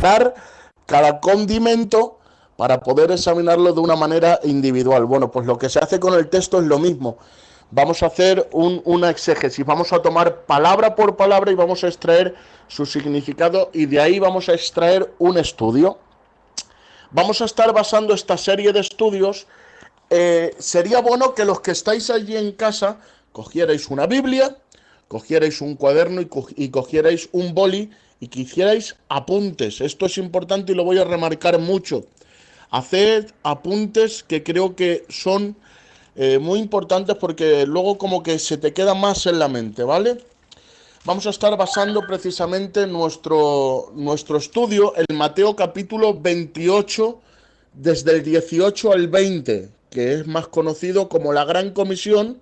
Dar cada condimento para poder examinarlo de una manera individual. Bueno, pues lo que se hace con el texto es lo mismo. Vamos a hacer una exégesis, vamos a tomar palabra por palabra y vamos a extraer su significado y de ahí vamos a extraer un estudio. Vamos a estar basando esta serie de estudios. Sería bueno que los que estáis allí en casa cogierais una Biblia, cogierais un cuaderno y cogierais un boli y que hicierais apuntes. Esto es importante y lo voy a remarcar mucho. Haced apuntes que creo que son muy importantes porque luego como que se te queda más en la mente, ¿vale? Vamos a estar basando precisamente nuestro estudio en Mateo capítulo 28, desde el 18 al 20, que es más conocido como la Gran Comisión,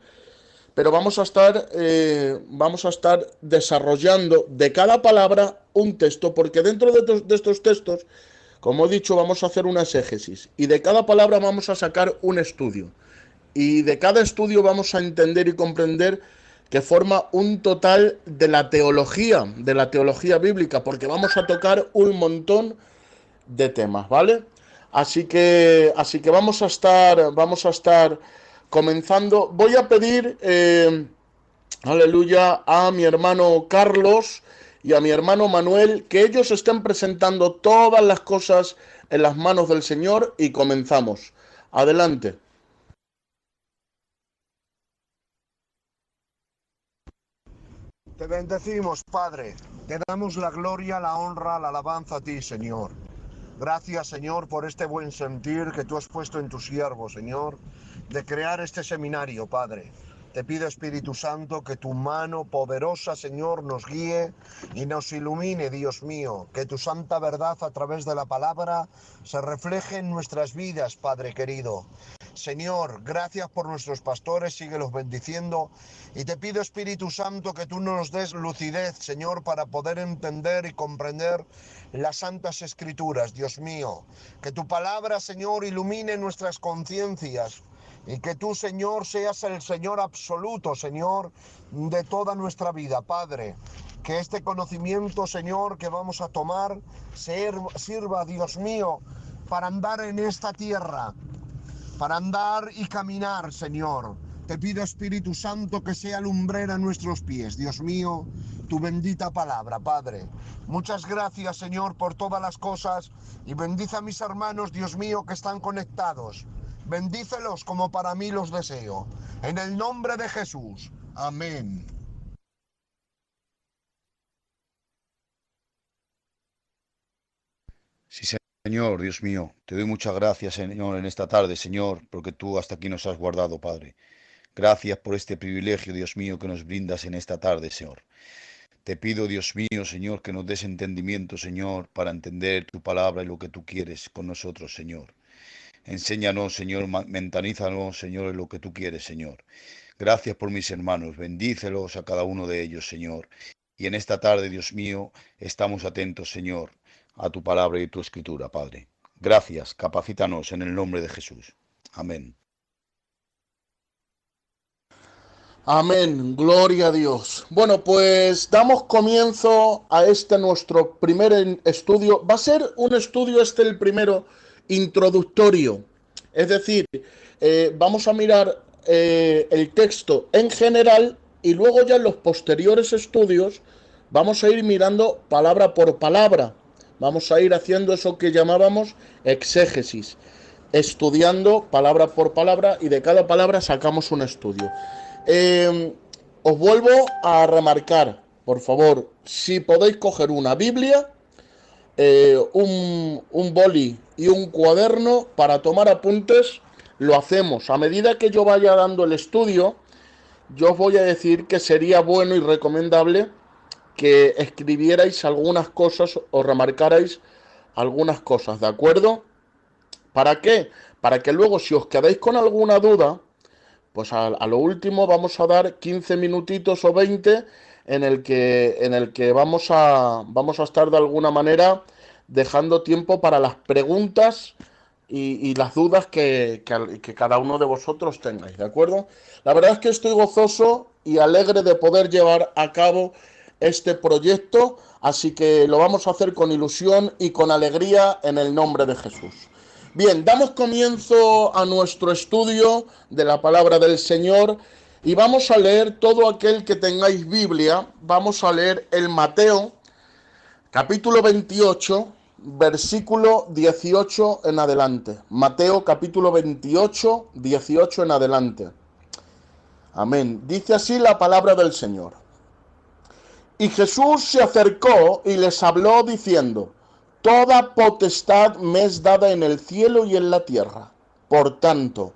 pero vamos a estar desarrollando de cada palabra un texto, porque dentro de estos textos, como he dicho, vamos a hacer una exégesis, y de cada palabra vamos a sacar un estudio. Y de cada estudio vamos a entender y comprender que forma un total de la teología bíblica, porque vamos a tocar un montón de temas, ¿vale? Así que vamos a estar comenzando. Voy a pedir, aleluya, a mi hermano Carlos y a mi hermano Manuel que ellos estén presentando todas las cosas en las manos del Señor y comenzamos. Adelante. Te bendecimos, Padre. Te damos la gloria, la honra, la alabanza a ti, Señor. Gracias, Señor, por este buen sentir que tú has puesto en tu siervo, Señor, de crear este seminario, Padre. Te pido, Espíritu Santo, que tu mano poderosa, Señor, nos guíe y nos ilumine, Dios mío. Que tu santa verdad a través de la palabra se refleje en nuestras vidas, Padre querido. Señor, gracias por nuestros pastores, síguelos bendiciendo. Y te pido, Espíritu Santo, que tú nos des lucidez, Señor, para poder entender y comprender las santas escrituras, Dios mío. Que tu palabra, Señor, ilumine nuestras conciencias. Y que tú, Señor, seas el Señor absoluto, Señor, de toda nuestra vida, Padre. Que este conocimiento, Señor, que vamos a tomar, sirva, Dios mío, para andar en esta tierra, para andar y caminar, Señor. Te pido, Espíritu Santo, que sea lumbrera a nuestros pies, Dios mío, tu bendita palabra, Padre. Muchas gracias, Señor, por todas las cosas y bendice a mis hermanos, Dios mío, que están conectados. Bendícelos como para mí los deseo. En el nombre de Jesús. Amén. Sí, Señor, Dios mío, te doy muchas gracias, Señor, en esta tarde, Señor, porque tú hasta aquí nos has guardado, Padre. Gracias por este privilegio, Dios mío, que nos brindas en esta tarde, Señor. Te pido, Dios mío, Señor, que nos des entendimiento, Señor, para entender tu palabra y lo que tú quieres con nosotros, Señor. Enséñanos, Señor, mentalízanos, Señor, en lo que tú quieres, Señor. Gracias por mis hermanos, bendícelos a cada uno de ellos, Señor. Y en esta tarde, Dios mío, estamos atentos, Señor, a tu palabra y tu escritura, Padre. Gracias, capacítanos en el nombre de Jesús. Amén. Amén, gloria a Dios. Bueno, pues damos comienzo a este nuestro primer estudio. Va a ser un estudio, el primero, introductorio. Es decir, vamos a mirar el texto en general y luego ya en los posteriores estudios vamos a ir mirando palabra por palabra. Vamos a ir haciendo eso que llamábamos exégesis, estudiando palabra por palabra y de cada palabra sacamos un estudio. Eh, Os vuelvo a remarcar, por favor, si podéis coger una Biblia, un boli y un cuaderno para tomar apuntes, lo hacemos. A medida que yo vaya dando el estudio, yo os voy a decir que sería bueno y recomendable que escribierais algunas cosas o remarcarais algunas cosas, ¿de acuerdo? ¿Para qué? Para que luego si os quedáis con alguna duda, pues a lo último vamos a dar 15 minutitos o 20 en el que vamos a estar de alguna manera dejando tiempo para las preguntas y las dudas que cada uno de vosotros tengáis, ¿de acuerdo? La verdad es que estoy gozoso y alegre de poder llevar a cabo este proyecto, así que lo vamos a hacer con ilusión y con alegría en el nombre de Jesús. Bien, damos comienzo a nuestro estudio de la palabra del Señor y vamos a leer, todo aquel que tengáis Biblia, vamos a leer el Mateo, capítulo 28, versículo 18 en adelante. Mateo capítulo 28, 18 en adelante. Amén. Dice así la palabra del Señor. Y Jesús se acercó y les habló diciendo: Toda potestad me es dada en el cielo y en la tierra. Por tanto,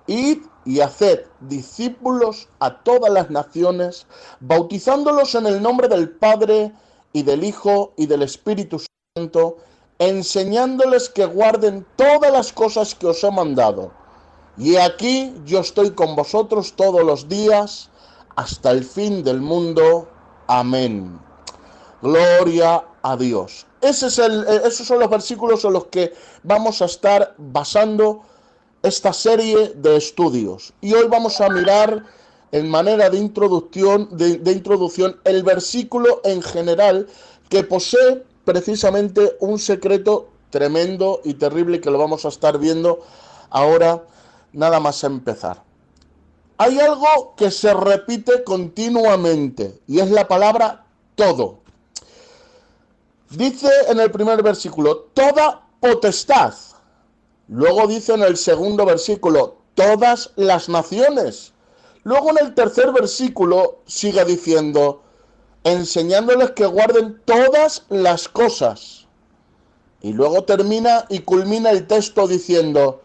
id y haced discípulos a todas las naciones, bautizándolos en el nombre del Padre y del Hijo y del Espíritu Santo, enseñándoles que guarden todas las cosas que os he mandado. Y aquí yo estoy con vosotros todos los días, hasta el fin del mundo. Amén. Gloria a Dios. Esos son los versículos en los que vamos a estar basando esta serie de estudios. Y hoy vamos a mirar en manera de introducción, el versículo en general que posee precisamente un secreto tremendo y terrible que lo vamos a estar viendo ahora nada más empezar. Hay algo que se repite continuamente y es la palabra todo. Dice en el primer versículo, toda potestad. Luego dice en el segundo versículo, todas las naciones. Luego en el tercer versículo sigue diciendo, enseñándoles que guarden todas las cosas. Y luego termina y culmina el texto diciendo,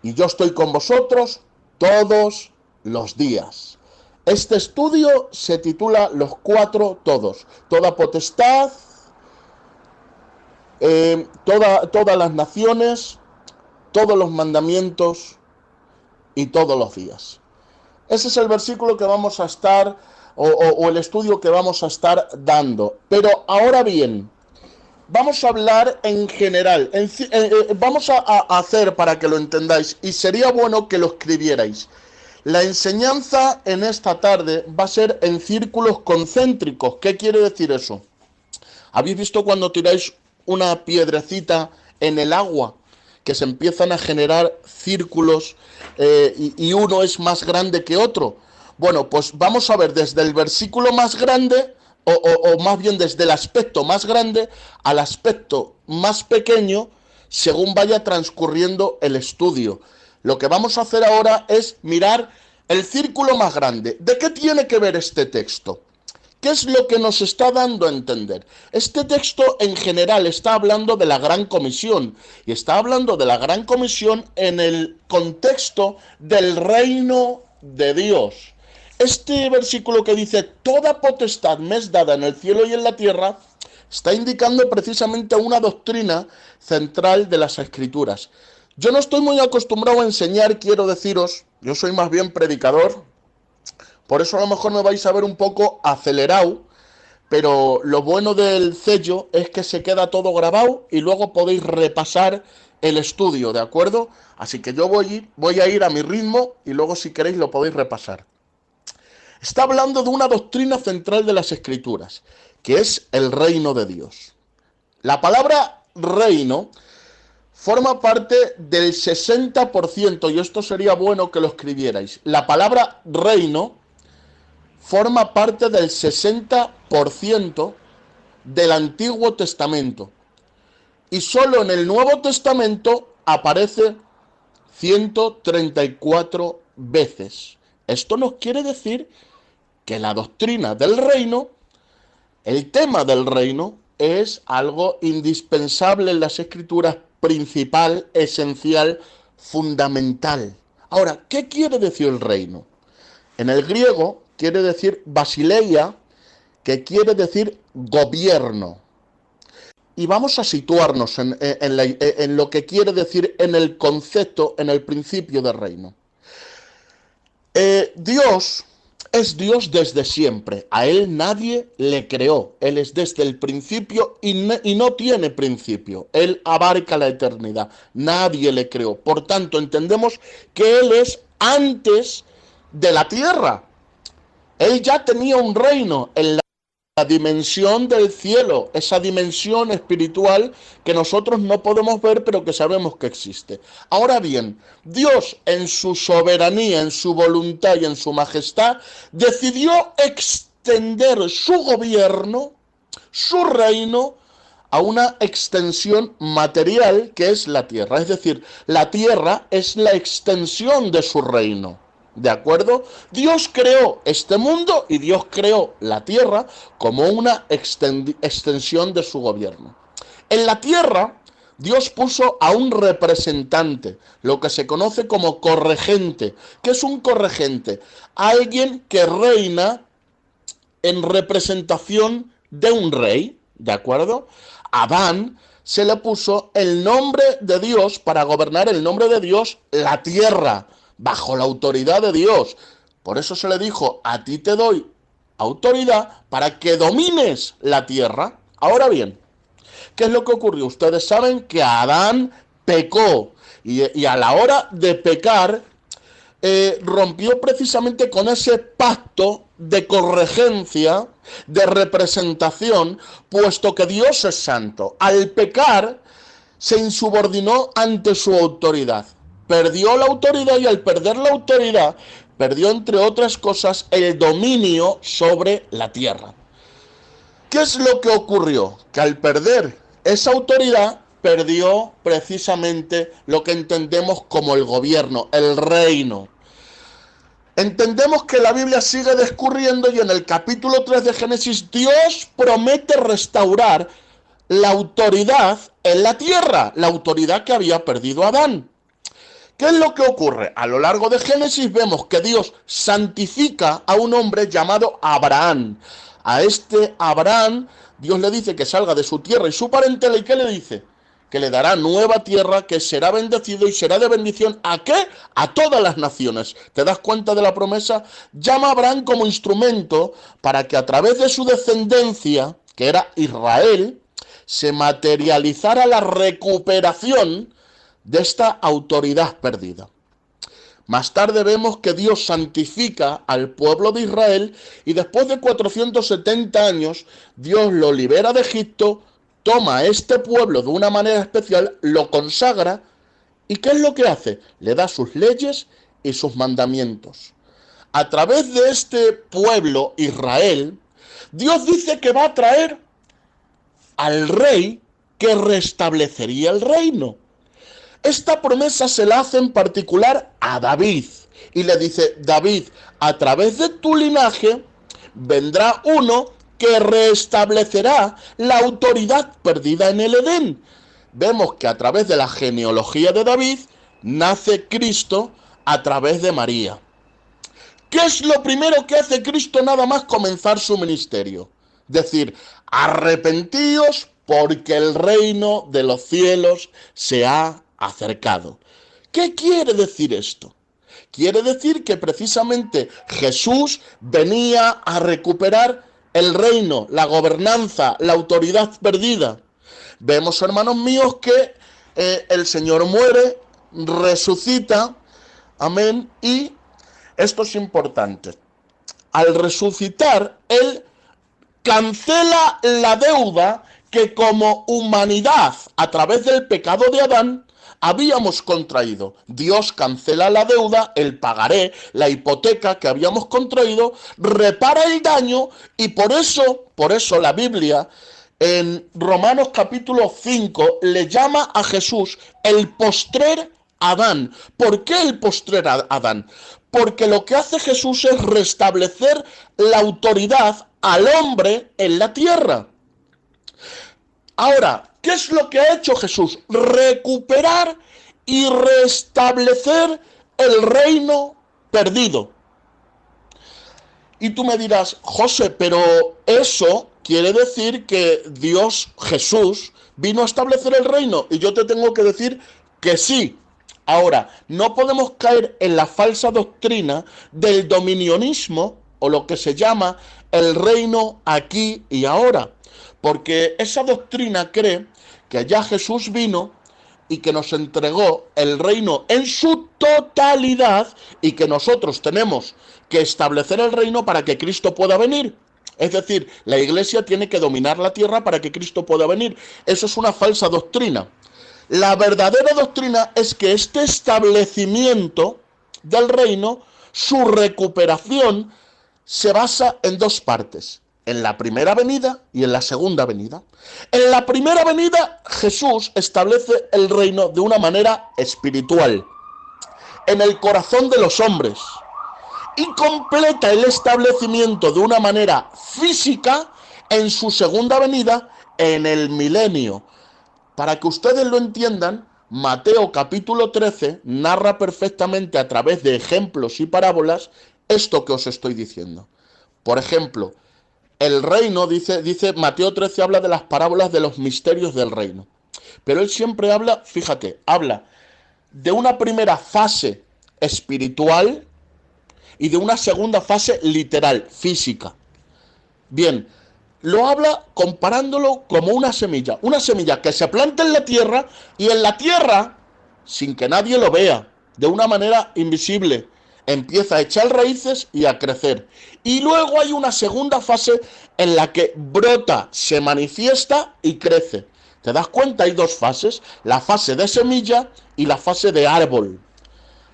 y yo estoy con vosotros todos los días. Este estudio se titula Los cuatro todos. Toda potestad, todas las naciones, todos los mandamientos y todos los días. Ese es el versículo que vamos a estar, o el estudio que vamos a estar dando. Pero ahora bien, vamos a hablar en general, vamos a hacer para que lo entendáis, y sería bueno que lo escribierais. La enseñanza en esta tarde va a ser en círculos concéntricos. ¿Qué quiere decir eso? ¿Habéis visto cuando tiráis una piedrecita en el agua? Que se empiezan a generar círculos y uno es más grande que otro. Bueno, pues vamos a ver desde el versículo más grande, o más bien desde el aspecto más grande al aspecto más pequeño, según vaya transcurriendo el estudio. Lo que vamos a hacer ahora es mirar el círculo más grande. ¿De qué tiene que ver este texto? ¿Qué es lo que nos está dando a entender? Este texto en general está hablando de la Gran Comisión, y está hablando de la Gran Comisión en el contexto del reino de Dios. Este versículo que dice, toda potestad me es dada en el cielo y en la tierra, está indicando precisamente una doctrina central de las Escrituras. Yo no estoy muy acostumbrado a enseñar, quiero deciros, yo soy más bien predicador, por eso a lo mejor me vais a ver un poco acelerado, pero lo bueno del sello es que se queda todo grabado y luego podéis repasar el estudio, ¿de acuerdo? Así que yo voy a ir a mi ritmo y luego si queréis lo podéis repasar. Está hablando de una doctrina central de las Escrituras, que es el reino de Dios. La palabra reino forma parte del 60%, y esto sería bueno que lo escribierais. La palabra reino forma parte del 60% del Antiguo Testamento. Y solo en el Nuevo Testamento aparece 134 veces. Esto nos quiere decir que la doctrina del reino, el tema del reino, es algo indispensable en las Escrituras, principal, esencial, fundamental. Ahora, ¿qué quiere decir el reino? En el griego quiere decir basileia, que quiere decir gobierno. Y vamos a situarnos en lo que quiere decir en el concepto, en el principio del reino. Dios es Dios desde siempre. A Él nadie le creó. Él es desde el principio y no tiene principio. Él abarca la eternidad. Nadie le creó. Por tanto, entendemos que Él es antes de la tierra. Él ya tenía un reino en la la dimensión del cielo, esa dimensión espiritual que nosotros no podemos ver, pero que sabemos que existe. Ahora bien, Dios en su soberanía, en su voluntad y en su majestad, decidió extender su gobierno, su reino, a una extensión material que es la tierra. Es decir, la tierra es la extensión de su reino. ¿De acuerdo? Dios creó este mundo y Dios creó la tierra como una extensión de su gobierno. En la tierra, Dios puso a un representante, lo que se conoce como corregente. ¿Qué es un corregente? Alguien que reina en representación de un rey, ¿de acuerdo? Adán se le puso el nombre de Dios para gobernar el nombre de Dios la tierra, bajo la autoridad de Dios. Por eso se le dijo, a ti te doy autoridad para que domines la tierra. Ahora bien, ¿qué es lo que ocurrió? Ustedes saben que Adán pecó y a la hora de pecar rompió precisamente con ese pacto de corregencia, de representación, puesto que Dios es santo. Al pecar, se insubordinó ante su autoridad. Perdió la autoridad y al perder la autoridad, perdió, entre otras cosas, el dominio sobre la tierra. ¿Qué es lo que ocurrió? Que al perder esa autoridad, perdió precisamente lo que entendemos como el gobierno, el reino. Entendemos que la Biblia sigue discurriendo y en el capítulo 3 de Génesis Dios promete restaurar la autoridad en la tierra, la autoridad que había perdido Adán. ¿Qué es lo que ocurre? A lo largo de Génesis vemos que Dios santifica a un hombre llamado Abraham. A este Abraham Dios le dice que salga de su tierra y su parentela, ¿y qué le dice? Que le dará nueva tierra, que será bendecido y será de bendición. ¿A qué? A todas las naciones. ¿Te das cuenta de la promesa? Llama a Abraham como instrumento para que a través de su descendencia, que era Israel, se materializara la recuperación de esta autoridad perdida. Más tarde vemos que Dios santifica al pueblo de Israel y después de 470 años Dios lo libera de Egipto, toma a este pueblo de una manera especial, lo consagra y ¿qué es lo que hace? Le da sus leyes y sus mandamientos. A través de este pueblo, Israel, Dios dice que va a traer al rey que restablecería el reino. Esta promesa se la hace en particular a David y le dice, David, a través de tu linaje vendrá uno que restablecerá la autoridad perdida en el Edén. Vemos que a través de la genealogía de David nace Cristo a través de María. ¿Qué es lo primero que hace Cristo nada más comenzar su ministerio? Decir, arrepentíos porque el reino de los cielos se ha acercado. ¿Qué quiere decir esto? Quiere decir que precisamente Jesús venía a recuperar el reino, la gobernanza, la autoridad perdida. Vemos, hermanos míos, que el Señor muere, resucita, amén, y esto es importante. Al resucitar, Él cancela la deuda que como humanidad, a través del pecado de Adán, habíamos contraído. Dios cancela la deuda, el pagaré, la hipoteca que habíamos contraído, repara el daño y por eso la Biblia en Romanos capítulo 5 le llama a Jesús el postrer Adán. ¿Por qué el postrer Adán? Porque lo que hace Jesús es restablecer la autoridad al hombre en la tierra. Ahora, ¿qué es lo que ha hecho Jesús? Recuperar y restablecer el reino perdido. Y tú me dirás, José, pero eso quiere decir que Dios, Jesús, vino a establecer el reino. Y yo te tengo que decir que sí. Ahora, no podemos caer en la falsa doctrina del dominionismo o lo que se llama el reino aquí y ahora. Porque esa doctrina cree que ya Jesús vino y que nos entregó el reino en su totalidad y que nosotros tenemos que establecer el reino para que Cristo pueda venir. Es decir, la Iglesia tiene que dominar la tierra para que Cristo pueda venir. Eso es una falsa doctrina. La verdadera doctrina es que este establecimiento del reino, su recuperación, se basa en dos partes: en la primera venida y en la segunda venida. En la primera venida, Jesús establece el reino de una manera espiritual, en el corazón de los hombres, y completa el establecimiento de una manera física en su segunda venida, en el milenio. Para que ustedes lo entiendan, Mateo capítulo 13 narra perfectamente a través de ejemplos y parábolas esto que os estoy diciendo. Por ejemplo, el reino, dice Mateo 13, habla de las parábolas de los misterios del reino. Pero él siempre habla, fíjate, habla de una primera fase espiritual y de una segunda fase literal, física. Bien, lo habla comparándolo como una semilla que se planta en la tierra, y en la tierra, sin que nadie lo vea, de una manera invisible, empieza a echar raíces y a crecer. Y luego hay una segunda fase en la que brota, se manifiesta y crece. ¿Te das cuenta? Hay dos fases: la fase de semilla y la fase de árbol.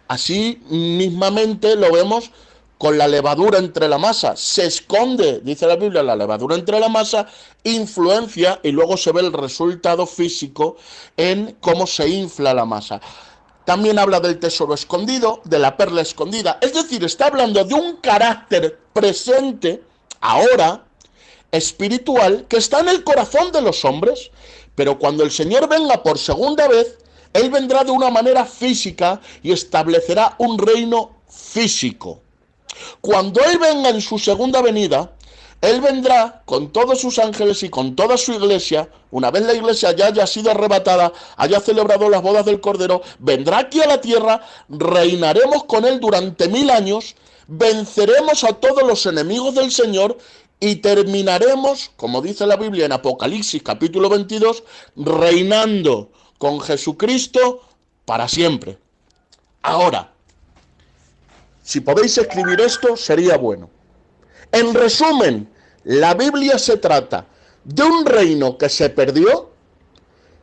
Así mismamente lo vemos con la levadura entre la masa. Se esconde, dice la Biblia, la levadura entre la masa, influencia, y luego se ve el resultado físico en cómo se infla la masa. También habla del tesoro escondido, de la perla escondida. Es decir, está hablando de un carácter presente, ahora, espiritual, que está en el corazón de los hombres. Pero cuando el Señor venga por segunda vez, Él vendrá de una manera física y establecerá un reino físico. Cuando Él venga en su segunda venida, Él vendrá con todos sus ángeles y con toda su iglesia. Una vez la iglesia ya haya sido arrebatada, haya celebrado las bodas del Cordero, vendrá aquí a la tierra, reinaremos con Él durante 1000 años, venceremos a todos los enemigos del Señor y terminaremos, como dice la Biblia en Apocalipsis capítulo 22, reinando con Jesucristo para siempre. Ahora, si podéis escribir esto, sería bueno. En resumen, la Biblia se trata de un reino que se perdió,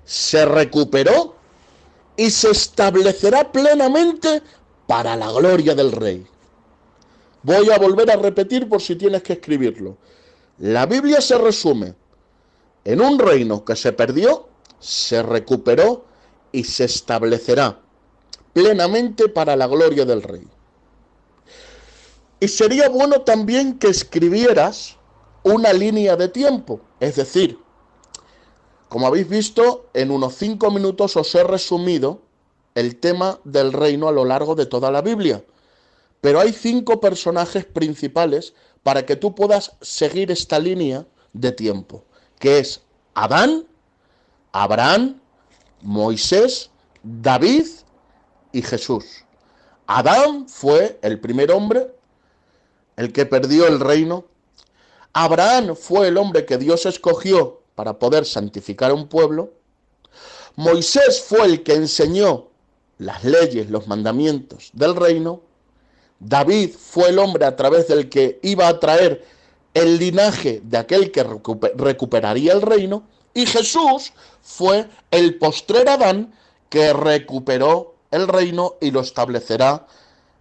se recuperó y se establecerá plenamente para la gloria del Rey. Voy a volver a repetir por si tienes que escribirlo. La Biblia se resume en un reino que se perdió, se recuperó y se establecerá plenamente para la gloria del Rey. Y sería bueno también que escribieras una línea de tiempo. Es decir, como habéis visto, en unos 5 minutos os he resumido el tema del reino a lo largo de toda la Biblia. Pero hay 5 personajes principales para que tú puedas seguir esta línea de tiempo, que es Adán, Abraham, Moisés, David y Jesús. Adán fue el primer hombre, el que perdió el reino. Abraham fue el hombre que Dios escogió para poder santificar a un pueblo. Moisés fue el que enseñó las leyes, los mandamientos del reino. David fue el hombre a través del que iba a traer el linaje de aquel que recuperaría el reino. Y Jesús fue el postrer Adán que recuperó el reino y lo establecerá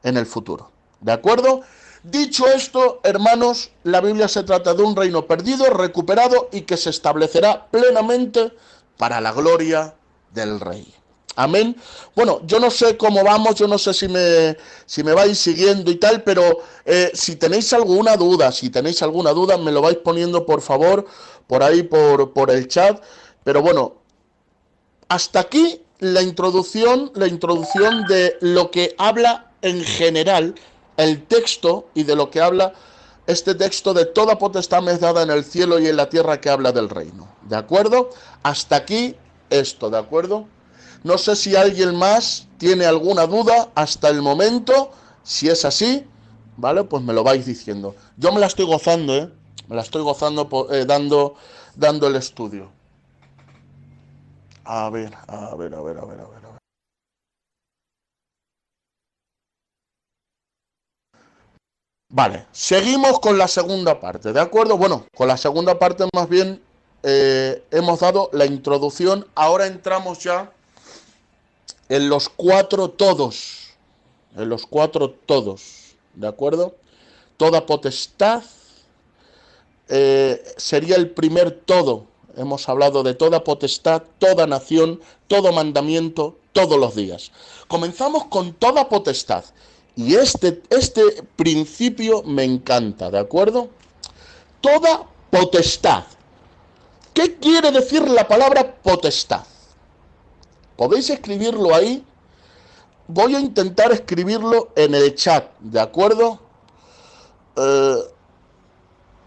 en el futuro. ¿De acuerdo? Dicho esto, hermanos, la Biblia se trata de un reino perdido, recuperado y que se establecerá plenamente para la gloria del Rey. Amén. Bueno, yo no sé cómo vamos, yo no sé si me vais siguiendo y tal, pero si tenéis alguna duda, me lo vais poniendo, por favor, por ahí, por el chat. Pero bueno, hasta aquí la introducción de lo que habla en general el texto y de lo que habla este texto de toda potestad me es dada en el cielo y en la tierra, que habla del reino. ¿De acuerdo? Hasta aquí esto, ¿de acuerdo? No sé si alguien más tiene alguna duda hasta el momento. Si es así, ¿vale? Pues me lo vais diciendo. Yo me la estoy gozando, ¿eh? Me la estoy gozando dando el estudio. A ver. Vale, seguimos con la segunda parte, ¿de acuerdo? Bueno, con la segunda parte más bien hemos dado la introducción. Ahora entramos ya en los cuatro todos, ¿de acuerdo? Toda potestad sería el primer todo. Hemos hablado de toda potestad, toda nación, todo mandamiento, todos los días. Comenzamos con toda potestad. Y este principio me encanta, ¿de acuerdo? Toda potestad. ¿Qué quiere decir la palabra potestad? Podéis escribirlo ahí. Voy a intentar escribirlo en el chat, ¿de acuerdo?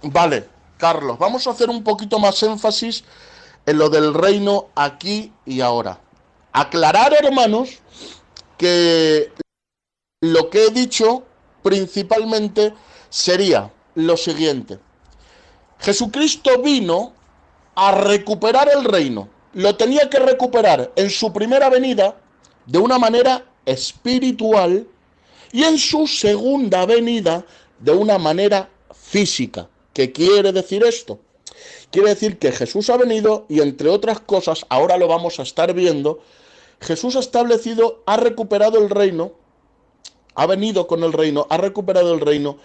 Vale, Carlos, vamos a hacer un poquito más énfasis en lo del reino aquí y ahora. Aclarar, hermanos, que lo que he dicho principalmente sería lo siguiente. Jesucristo vino a recuperar el reino. Lo tenía que recuperar en su primera venida de una manera espiritual y en su segunda venida de una manera física. ¿Qué quiere decir esto? Quiere decir que Jesús ha venido y, entre otras cosas, ahora lo vamos a estar viendo, Jesús ha establecido, ha recuperado el reino, ha venido con el reino, ha recuperado el reino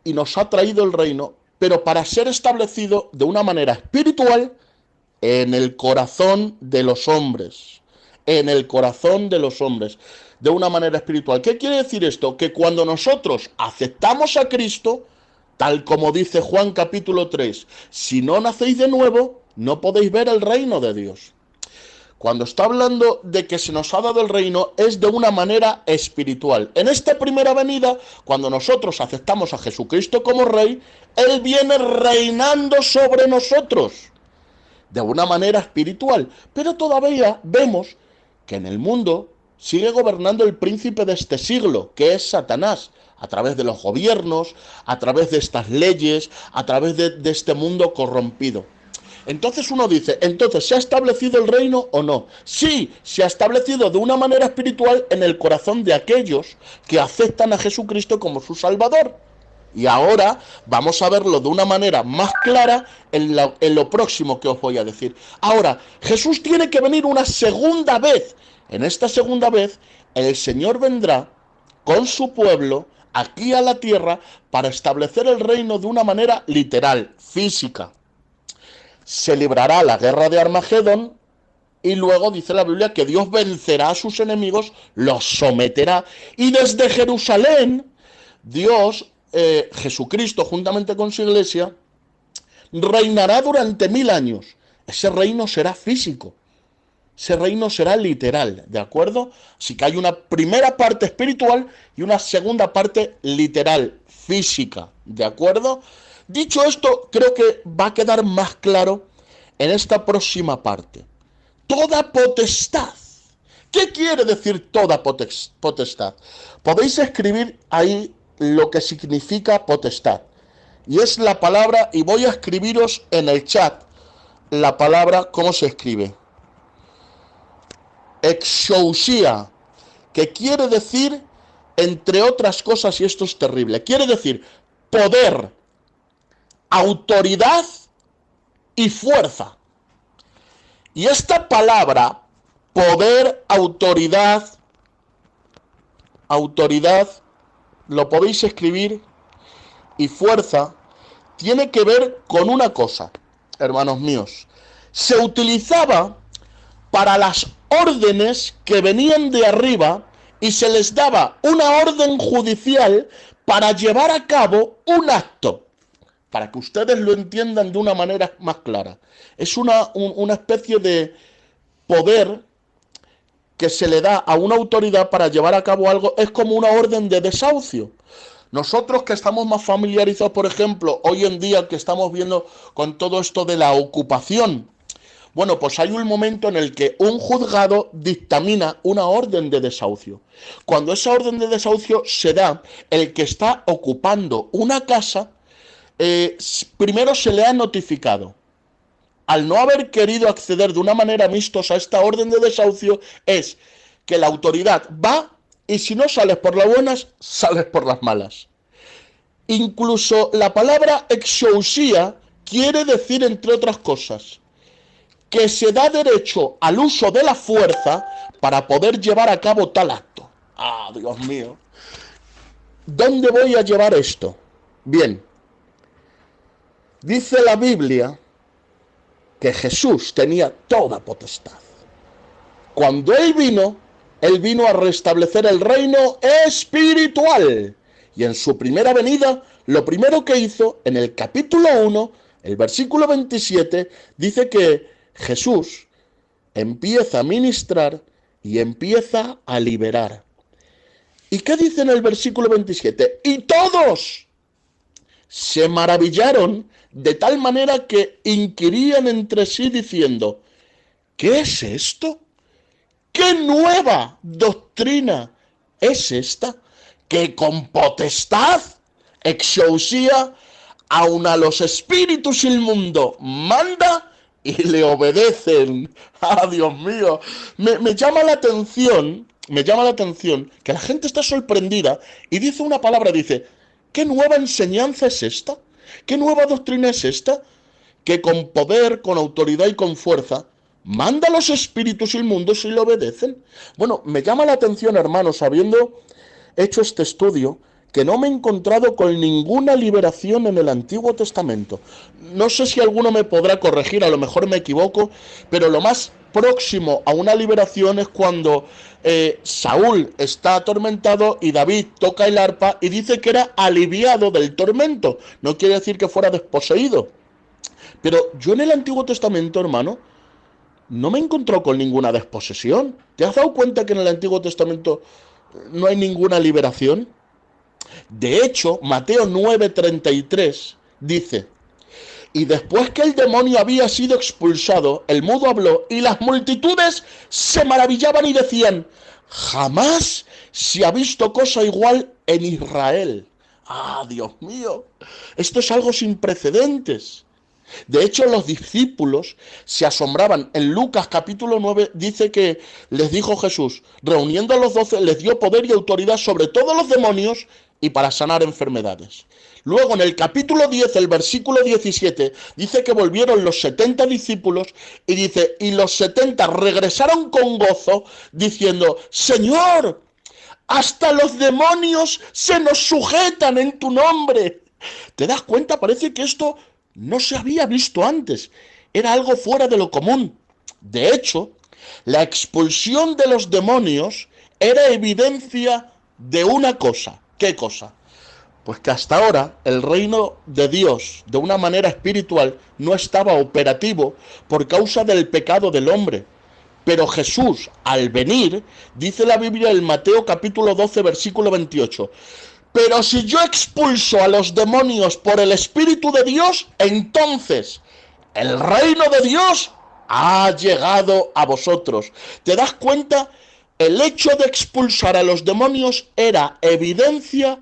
y nos ha traído el reino, pero para ser establecido de una manera espiritual en el corazón de los hombres, en el corazón de los hombres, de una manera espiritual. ¿Qué quiere decir esto? Que cuando nosotros aceptamos a Cristo, tal como dice Juan capítulo 3, si no nacéis de nuevo, no podéis ver el reino de Dios. Cuando está hablando de que se nos ha dado el reino, es de una manera espiritual. En esta primera venida, cuando nosotros aceptamos a Jesucristo como Rey, Él viene reinando sobre nosotros de una manera espiritual. Pero todavía vemos que en el mundo sigue gobernando el príncipe de este siglo, que es Satanás, a través de los gobiernos, a través de estas leyes, a través de este mundo corrompido. Entonces uno dice, entonces, ¿se ha establecido el reino o no? Sí, se ha establecido de una manera espiritual en el corazón de aquellos que aceptan a Jesucristo como su Salvador. Y ahora vamos a verlo de una manera más clara en lo próximo que os voy a decir. Ahora, Jesús tiene que venir una segunda vez. En esta segunda vez, el Señor vendrá con su pueblo aquí a la tierra para establecer el reino de una manera literal, física. Se librará la guerra de Armagedón y luego dice la Biblia que Dios vencerá a sus enemigos, los someterá y desde Jerusalén Dios, Jesucristo juntamente con su iglesia, reinará durante 1000 años. Ese reino será físico, ese reino será literal, ¿de acuerdo? Así que hay una primera parte espiritual y una segunda parte literal, física, ¿de acuerdo? Dicho esto, creo que va a quedar más claro en esta próxima parte. Toda potestad. ¿Qué quiere decir toda potestad? Podéis escribir ahí lo que significa potestad. Y es la palabra, y voy a escribiros en el chat la palabra, ¿cómo se escribe? Exousia, que quiere decir, entre otras cosas, y esto es terrible, quiere decir poder, autoridad y fuerza. Y esta palabra, poder, autoridad, lo podéis escribir, y fuerza, tiene que ver con una cosa, hermanos míos. Se utilizaba para las órdenes que venían de arriba y se les daba una orden judicial para llevar a cabo un acto. Para que ustedes lo entiendan de una manera más clara. Es una especie de poder que se le da a una autoridad para llevar a cabo algo. Es como una orden de desahucio. Nosotros que estamos más familiarizados, por ejemplo, hoy en día que estamos viendo con todo esto de la ocupación, bueno, pues hay un momento en el que un juzgado dictamina una orden de desahucio. Cuando esa orden de desahucio se da, el que está ocupando una casa, primero se le ha notificado. Al no haber querido acceder de una manera amistosa a esta orden de desahucio, es que la autoridad va y si no sales por las buenas, sales por las malas. Incluso la palabra exousia quiere decir, entre otras cosas, que se da derecho al uso de la fuerza para poder llevar a cabo tal acto. ¡Ah, Dios mío! ¿Dónde voy a llevar esto? Bien, dice la Biblia que Jesús tenía toda potestad. Cuando Él vino a restablecer el reino espiritual. Y en su primera venida, lo primero que hizo, en el capítulo 1, el versículo 27, dice que Jesús empieza a ministrar y empieza a liberar. ¿Y qué dice en el versículo 27? Y todos se maravillaron de tal manera que inquirían entre sí diciendo, ¿qué es esto? ¿Qué nueva doctrina es esta? Que con potestad, exousia, aun a los espíritus inmundos manda y le obedecen. ¡Ah, Dios mío! Me llama la atención que la gente está sorprendida y dice una palabra, dice, ¿qué nueva enseñanza es esta? ¿Qué nueva doctrina es esta? Que con poder, con autoridad y con fuerza manda a los espíritus inmundos y le obedecen. Bueno, me llama la atención, hermanos, habiendo hecho este estudio, que no me he encontrado con ninguna liberación en el Antiguo Testamento. No sé si alguno me podrá corregir, a lo mejor me equivoco, pero lo más próximo a una liberación es cuando Saúl está atormentado y David toca el arpa y dice que era aliviado del tormento. No quiere decir que fuera desposeído. Pero yo en el Antiguo Testamento, hermano, no me he encontrado con ninguna desposesión. ¿Te has dado cuenta que en el Antiguo Testamento no hay ninguna liberación? De hecho, Mateo 9:33 dice, y después que el demonio había sido expulsado, el mudo habló y las multitudes se maravillaban y decían, jamás se ha visto cosa igual en Israel. ¡Ah, Dios mío! Esto es algo sin precedentes. De hecho, los discípulos se asombraban. En Lucas capítulo 9 dice que les dijo Jesús, reuniendo a los 12, les dio poder y autoridad sobre todos los demonios y para sanar enfermedades. Luego en el capítulo 10, el versículo 17, dice que volvieron los 70 discípulos y dice, y los 70 regresaron con gozo diciendo, Señor, hasta los demonios se nos sujetan en tu nombre. ¿Te das cuenta? Parece que esto no se había visto antes. Era algo fuera de lo común. De hecho, la expulsión de los demonios era evidencia de una cosa. ¿Qué cosa? Pues que hasta ahora el reino de Dios, de una manera espiritual, no estaba operativo por causa del pecado del hombre. Pero Jesús, al venir, dice la Biblia en Mateo capítulo 12, versículo 28, pero si yo expulso a los demonios por el Espíritu de Dios, entonces el reino de Dios ha llegado a vosotros. ¿Te das cuenta? El hecho de expulsar a los demonios era evidencia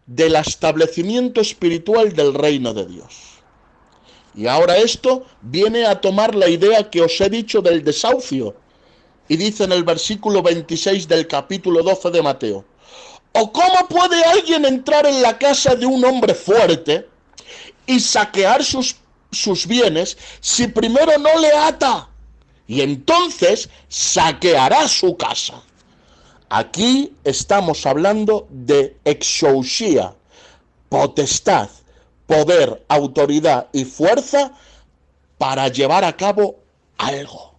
del establecimiento espiritual del reino de Dios. Y ahora esto viene a tomar la idea que os he dicho del desahucio. Y dice en el versículo 26 del capítulo 12 de Mateo, ¿o cómo puede alguien entrar en la casa de un hombre fuerte y saquear sus bienes si primero no le ata? Y entonces saqueará su casa. Aquí estamos hablando de exousia, potestad, poder, autoridad y fuerza para llevar a cabo algo.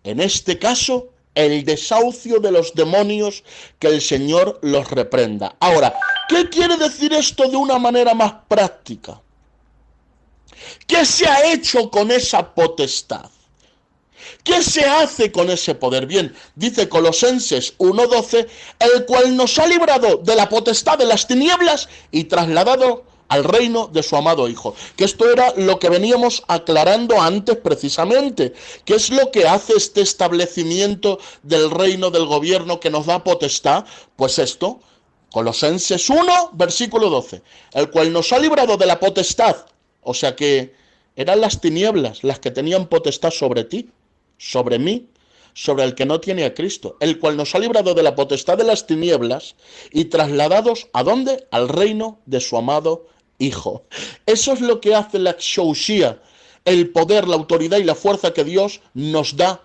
En este caso, el desahucio de los demonios, que el Señor los reprenda. Ahora, ¿qué quiere decir esto de una manera más práctica? ¿Qué se ha hecho con esa potestad? ¿Qué se hace con ese poder? Bien, dice Colosenses 1:12, el cual nos ha librado de la potestad de las tinieblas y trasladado al reino de su amado Hijo. Que esto era lo que veníamos aclarando antes precisamente. ¿Qué es lo que hace este establecimiento del reino del gobierno que nos da potestad? Pues esto, Colosenses 1, versículo 12, el cual nos ha librado de la potestad, o sea que eran las tinieblas las que tenían potestad sobre ti, sobre mí, sobre el que no tiene a Cristo, el cual nos ha librado de la potestad de las tinieblas y trasladados ¿a dónde? Al reino de su amado Hijo. Eso es lo que hace la exousia, el poder, la autoridad y la fuerza que Dios nos da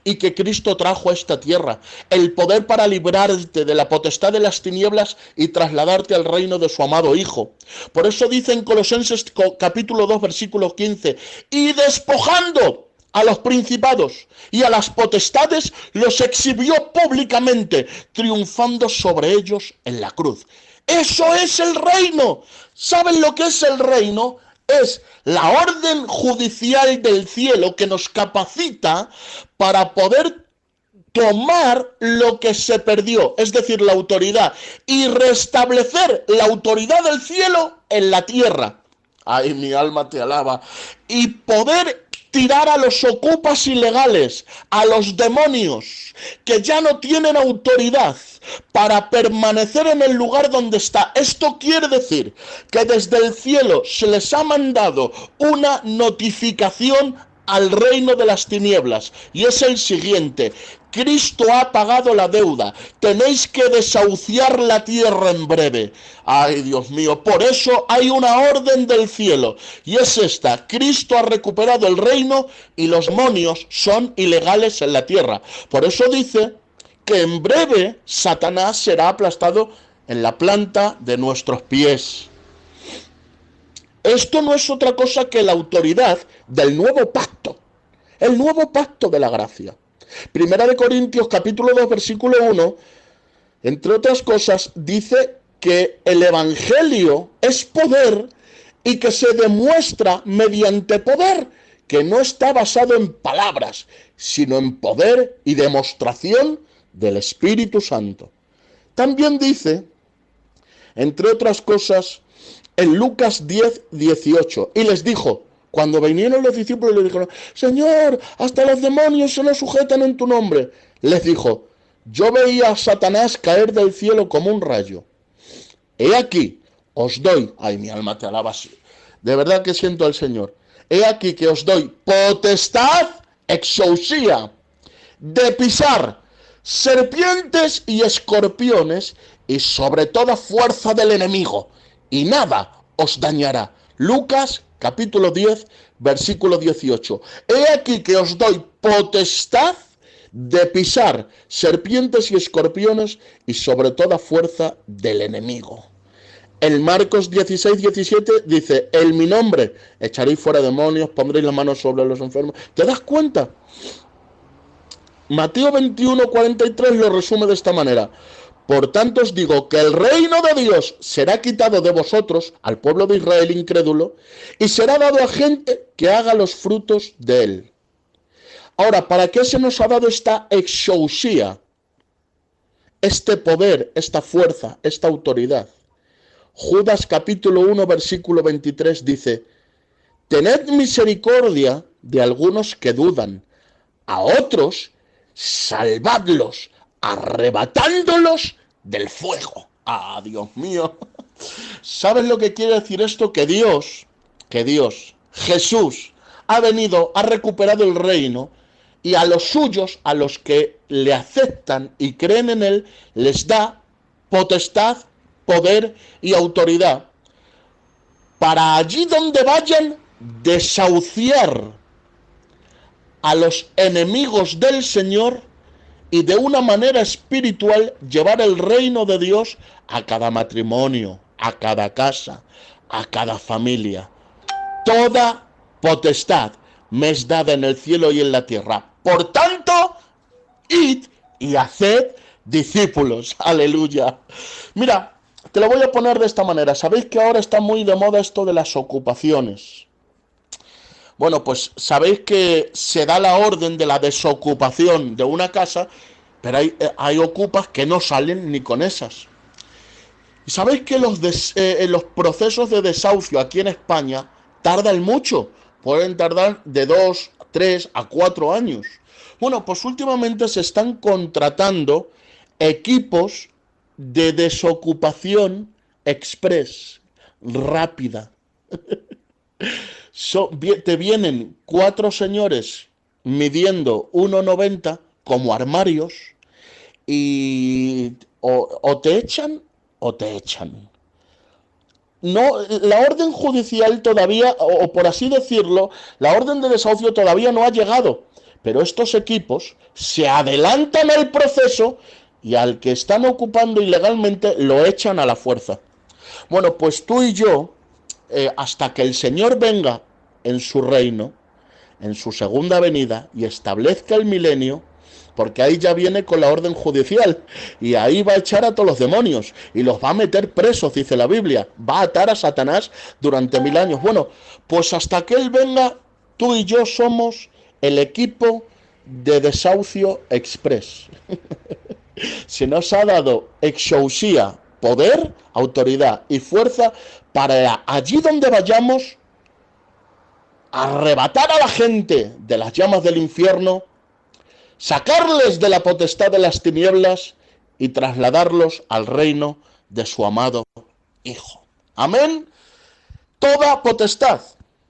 y que Cristo trajo a esta tierra, el poder para librarte de la potestad de las tinieblas y trasladarte al reino de su amado Hijo. Por eso dice en Colosenses capítulo 2 versículo 15, y despojando a los principados y a las potestades, los exhibió públicamente, triunfando sobre ellos en la cruz. Eso es el reino. ¿Saben lo que es el reino? Es la orden judicial del cielo que nos capacita para poder tomar lo que se perdió, es decir, la autoridad, y restablecer la autoridad del cielo en la tierra. Ay, mi alma te alaba. Y poder tirar a los ocupas ilegales, a los demonios que ya no tienen autoridad para permanecer en el lugar donde está. Esto quiere decir que desde el cielo se les ha mandado una notificación al reino de las tinieblas, y es el siguiente: Cristo ha pagado la deuda, tenéis que desahuciar la tierra en breve. Ay, Dios mío, por eso hay una orden del cielo, y es esta: Cristo ha recuperado el reino y los demonios son ilegales en la tierra. Por eso dice que en breve Satanás será aplastado en la planta de nuestros pies. Esto no es otra cosa que la autoridad del nuevo pacto, el nuevo pacto de la gracia. Primera de Corintios capítulo 2 versículo 1, entre otras cosas, dice que el evangelio es poder y que se demuestra mediante poder, que no está basado en palabras, sino en poder y demostración del Espíritu Santo. También dice, entre otras cosas, en Lucas 10, 18, y les dijo, cuando vinieron los discípulos le dijeron, Señor, hasta los demonios se nos sujetan en tu nombre. Les dijo, yo veía a Satanás caer del cielo como un rayo. He aquí, os doy, ay, mi alma te alaba, de verdad que siento al Señor. He aquí que os doy potestad, exousia, de pisar serpientes y escorpiones y sobre toda fuerza del enemigo, y nada os dañará. Lucas capítulo 10 versículo 18. He aquí que os doy potestad de pisar serpientes y escorpiones y sobre toda fuerza del enemigo. En Marcos 16, 17 dice, en mi nombre echaréis fuera demonios, pondréis las manos sobre los enfermos. ¿Te das cuenta? Mateo 21, 43 lo resume de esta manera. Por tanto os digo que el reino de Dios será quitado de vosotros, al pueblo de Israel incrédulo, y será dado a gente que haga los frutos de él. Ahora, ¿para qué se nos ha dado esta exousia? Este poder, esta fuerza, esta autoridad. Judas capítulo 1 versículo 23 dice, tened misericordia de algunos que dudan, a otros salvadlos, arrebatándolos del fuego. ¡Ah, Dios mío! ¿Sabes lo que quiere decir esto? Que Dios, Jesús, ha venido, ha recuperado el reino, y a los suyos, a los que le aceptan y creen en él, les da potestad, poder y autoridad para allí donde vayan desahuciar a los enemigos del Señor y de una manera espiritual llevar el reino de Dios a cada matrimonio, a cada casa, a cada familia. Toda potestad me es dada en el cielo y en la tierra. Por tanto, id y haced discípulos. Aleluya. Mira, te lo voy a poner de esta manera. Sabéis que ahora está muy de moda esto de las ocupaciones. Bueno, pues sabéis que se da la orden de la desocupación de una casa, pero hay ocupas que no salen ni con esas. Y sabéis que los procesos de desahucio aquí en España tardan mucho. Pueden tardar de 2, 3 a 4 años. Bueno, pues últimamente se están contratando equipos de desocupación express, rápida. Te vienen 4 señores midiendo 1,90 como armarios y o te echan o te echan. No, la orden judicial todavía, o por así decirlo, la orden de desahucio todavía no ha llegado, pero estos equipos se adelantan al proceso y al que están ocupando ilegalmente lo echan a la fuerza. Bueno, pues tú y yo, hasta que el Señor venga en su reino, en su segunda venida y establezca el milenio, porque ahí ya viene con la orden judicial y ahí va a echar a todos los demonios y los va a meter presos, dice la Biblia, va a atar a Satanás durante 1000 años. Bueno, pues hasta que él venga, tú y yo somos el equipo de desahucio express. Se nos ha dado exousia, poder, autoridad y fuerza para allí donde vayamos arrebatar a la gente de las llamas del infierno, sacarles de la potestad de las tinieblas y trasladarlos al reino de su amado Hijo. Amén. Toda potestad.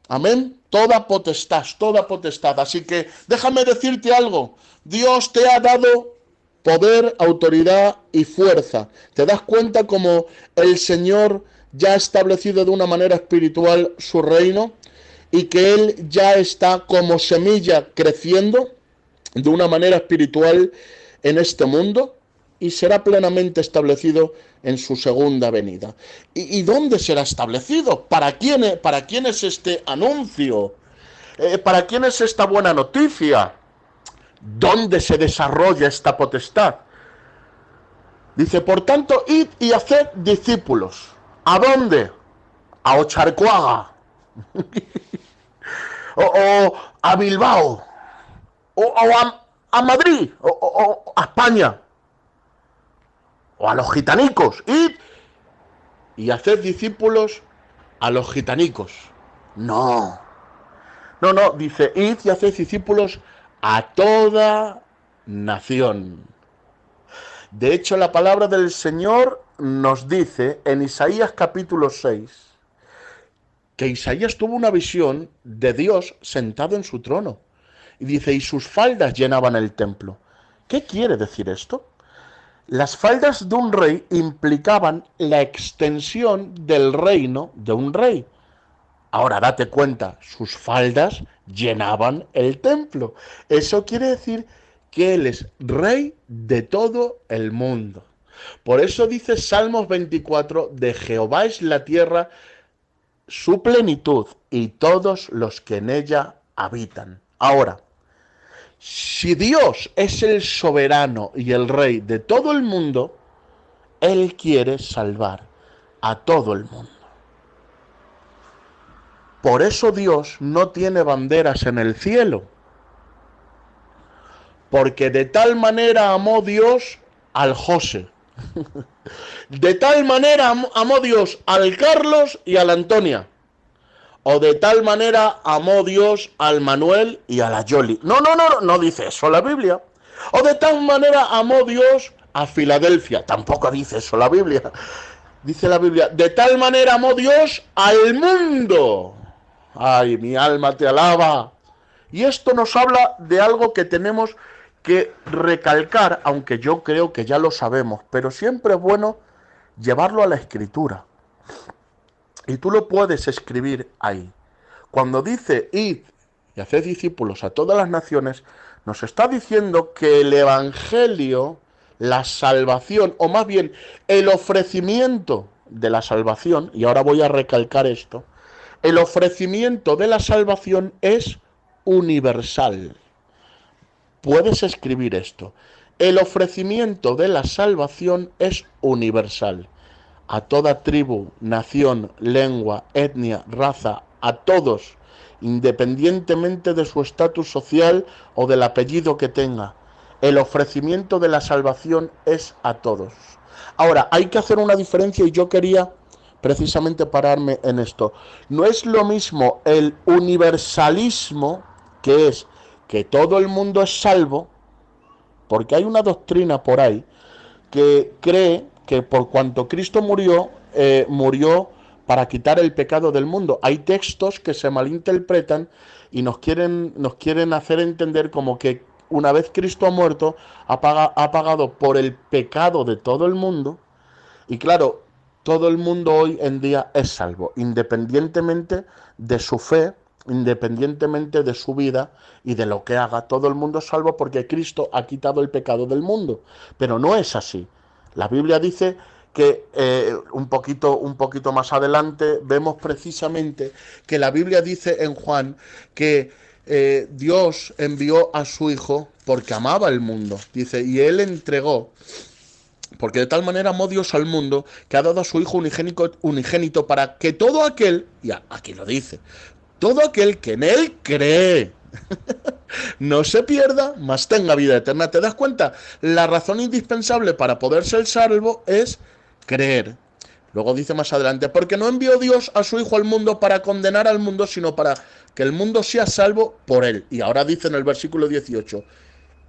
Amén. Toda potestad, toda potestad. Así que déjame decirte algo. Dios te ha dado poder, autoridad y fuerza. ¿Te das cuenta cómo el Señor ya ha establecido de una manera espiritual su reino? Y que Él ya está como semilla creciendo de una manera espiritual en este mundo y será plenamente establecido en su segunda venida. ¿Y dónde será establecido? ¿Para quién es este anuncio? ¿Para quién es esta buena noticia? ¿Dónde se desarrolla esta potestad? Dice, por tanto, id y haced discípulos. ¿A dónde? A Ocharcoaga. o a Bilbao. O a Madrid, o a España, o a los gitanicos. Id y haced discípulos a los gitanicos. No, dice, id y haced discípulos a toda nación. De hecho, la palabra del Señor nos dice en Isaías capítulo 6, que Isaías tuvo una visión de Dios sentado en su trono. Y dice, y sus faldas llenaban el templo. ¿Qué quiere decir esto? Las faldas de un rey implicaban la extensión del reino de un rey. Ahora date cuenta, sus faldas llenaban el templo. Eso quiere decir que Él es rey de todo el mundo. Por eso dice Salmos 24, de Jehová es la tierra, su plenitud y todos los que en ella habitan. Ahora, si Dios es el soberano y el rey de todo el mundo, Él quiere salvar a todo el mundo. Por eso Dios no tiene banderas en el cielo, porque de tal manera amó Dios al José, de tal manera amó Dios al Carlos y a la Antonia, o de tal manera amó Dios al Manuel y a la Yoli. No dice eso la Biblia. O de tal manera amó Dios a Filadelfia. Tampoco dice eso la Biblia. Dice la Biblia, de tal manera amó Dios al mundo. Ay, mi alma te alaba. Y esto nos habla de algo que tenemos que recalcar, aunque yo creo que ya lo sabemos, pero siempre es bueno llevarlo a la Escritura. Y tú lo puedes escribir ahí. Cuando dice, id y haced discípulos a todas las naciones, nos está diciendo que el Evangelio, la salvación, o más bien el ofrecimiento de la salvación, y ahora voy a recalcar esto, el ofrecimiento de la salvación es universal. Puedes escribir esto. El ofrecimiento de la salvación es universal. A toda tribu, nación, lengua, etnia, raza, a todos, independientemente de su estatus social o del apellido que tenga. El ofrecimiento de la salvación es a todos. Ahora, hay que hacer una diferencia y yo quería precisamente pararme en esto. No es lo mismo el universalismo, que es que todo el mundo es salvo, porque hay una doctrina por ahí que cree que por cuanto Cristo murió, murió para quitar el pecado del mundo. Hay textos que se malinterpretan y nos quieren hacer entender como que una vez Cristo ha muerto, ha pagado por el pecado de todo el mundo. Y claro, todo el mundo hoy en día es salvo, independientemente de su fe, independientemente de su vida y de lo que haga. Todo el mundo es salvo porque Cristo ha quitado el pecado del mundo. Pero no es así. La Biblia dice que un poquito más adelante vemos precisamente que la Biblia dice en Juan que Dios envió a su Hijo porque amaba el mundo. Dice, y Él entregó, porque de tal manera amó Dios al mundo que ha dado a su Hijo unigénito para que todo aquel, y aquí lo dice, todo aquel que en Él cree no se pierda, mas tenga vida eterna. ¿Te das cuenta? La razón indispensable para poder ser salvo es creer. Luego dice más adelante, porque no envió Dios a su Hijo al mundo para condenar al mundo, sino para que el mundo sea salvo por Él. Y ahora dice en el versículo 18,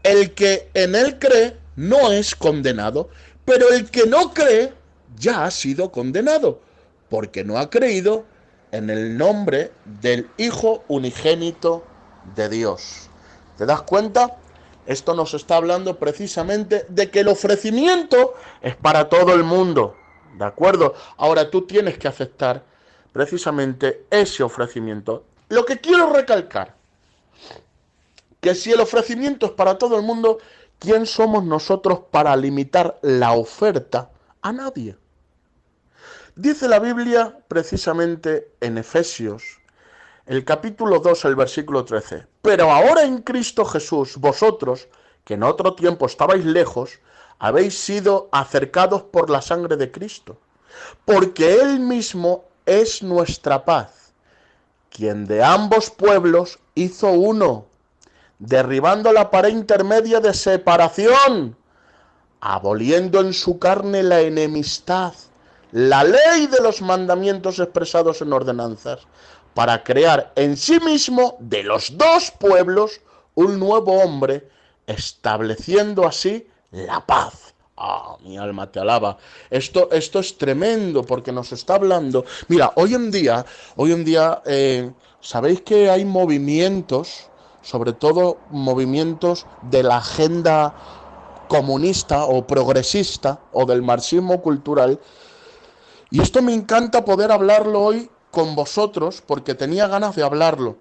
el que en Él cree no es condenado, pero el que no cree ya ha sido condenado, porque no ha creído en el nombre del Hijo unigénito de Dios. ¿Te das cuenta? Esto nos está hablando precisamente de que el ofrecimiento es para todo el mundo. ¿De acuerdo? Ahora tú tienes que aceptar precisamente ese ofrecimiento. Lo que quiero recalcar, que si el ofrecimiento es para todo el mundo, ¿quién somos nosotros para limitar la oferta a nadie? Dice la Biblia precisamente en Efesios, el capítulo 2, el versículo 13. Pero ahora en Cristo Jesús, vosotros, que en otro tiempo estabais lejos, habéis sido acercados por la sangre de Cristo, porque Él mismo es nuestra paz, quien de ambos pueblos hizo uno, derribando la pared intermedia de separación, aboliendo en su carne la enemistad, la ley de los mandamientos expresados en ordenanzas, para crear en sí mismo de los dos pueblos un nuevo hombre, estableciendo así la paz. Ah, mi alma te alaba. Esto es tremendo porque nos está hablando. Mira, hoy en día, sabéis que hay movimientos, sobre todo movimientos de la agenda comunista o progresista o del marxismo cultural. Y esto me encanta poder hablarlo hoy con vosotros porque tenía ganas de hablarlo.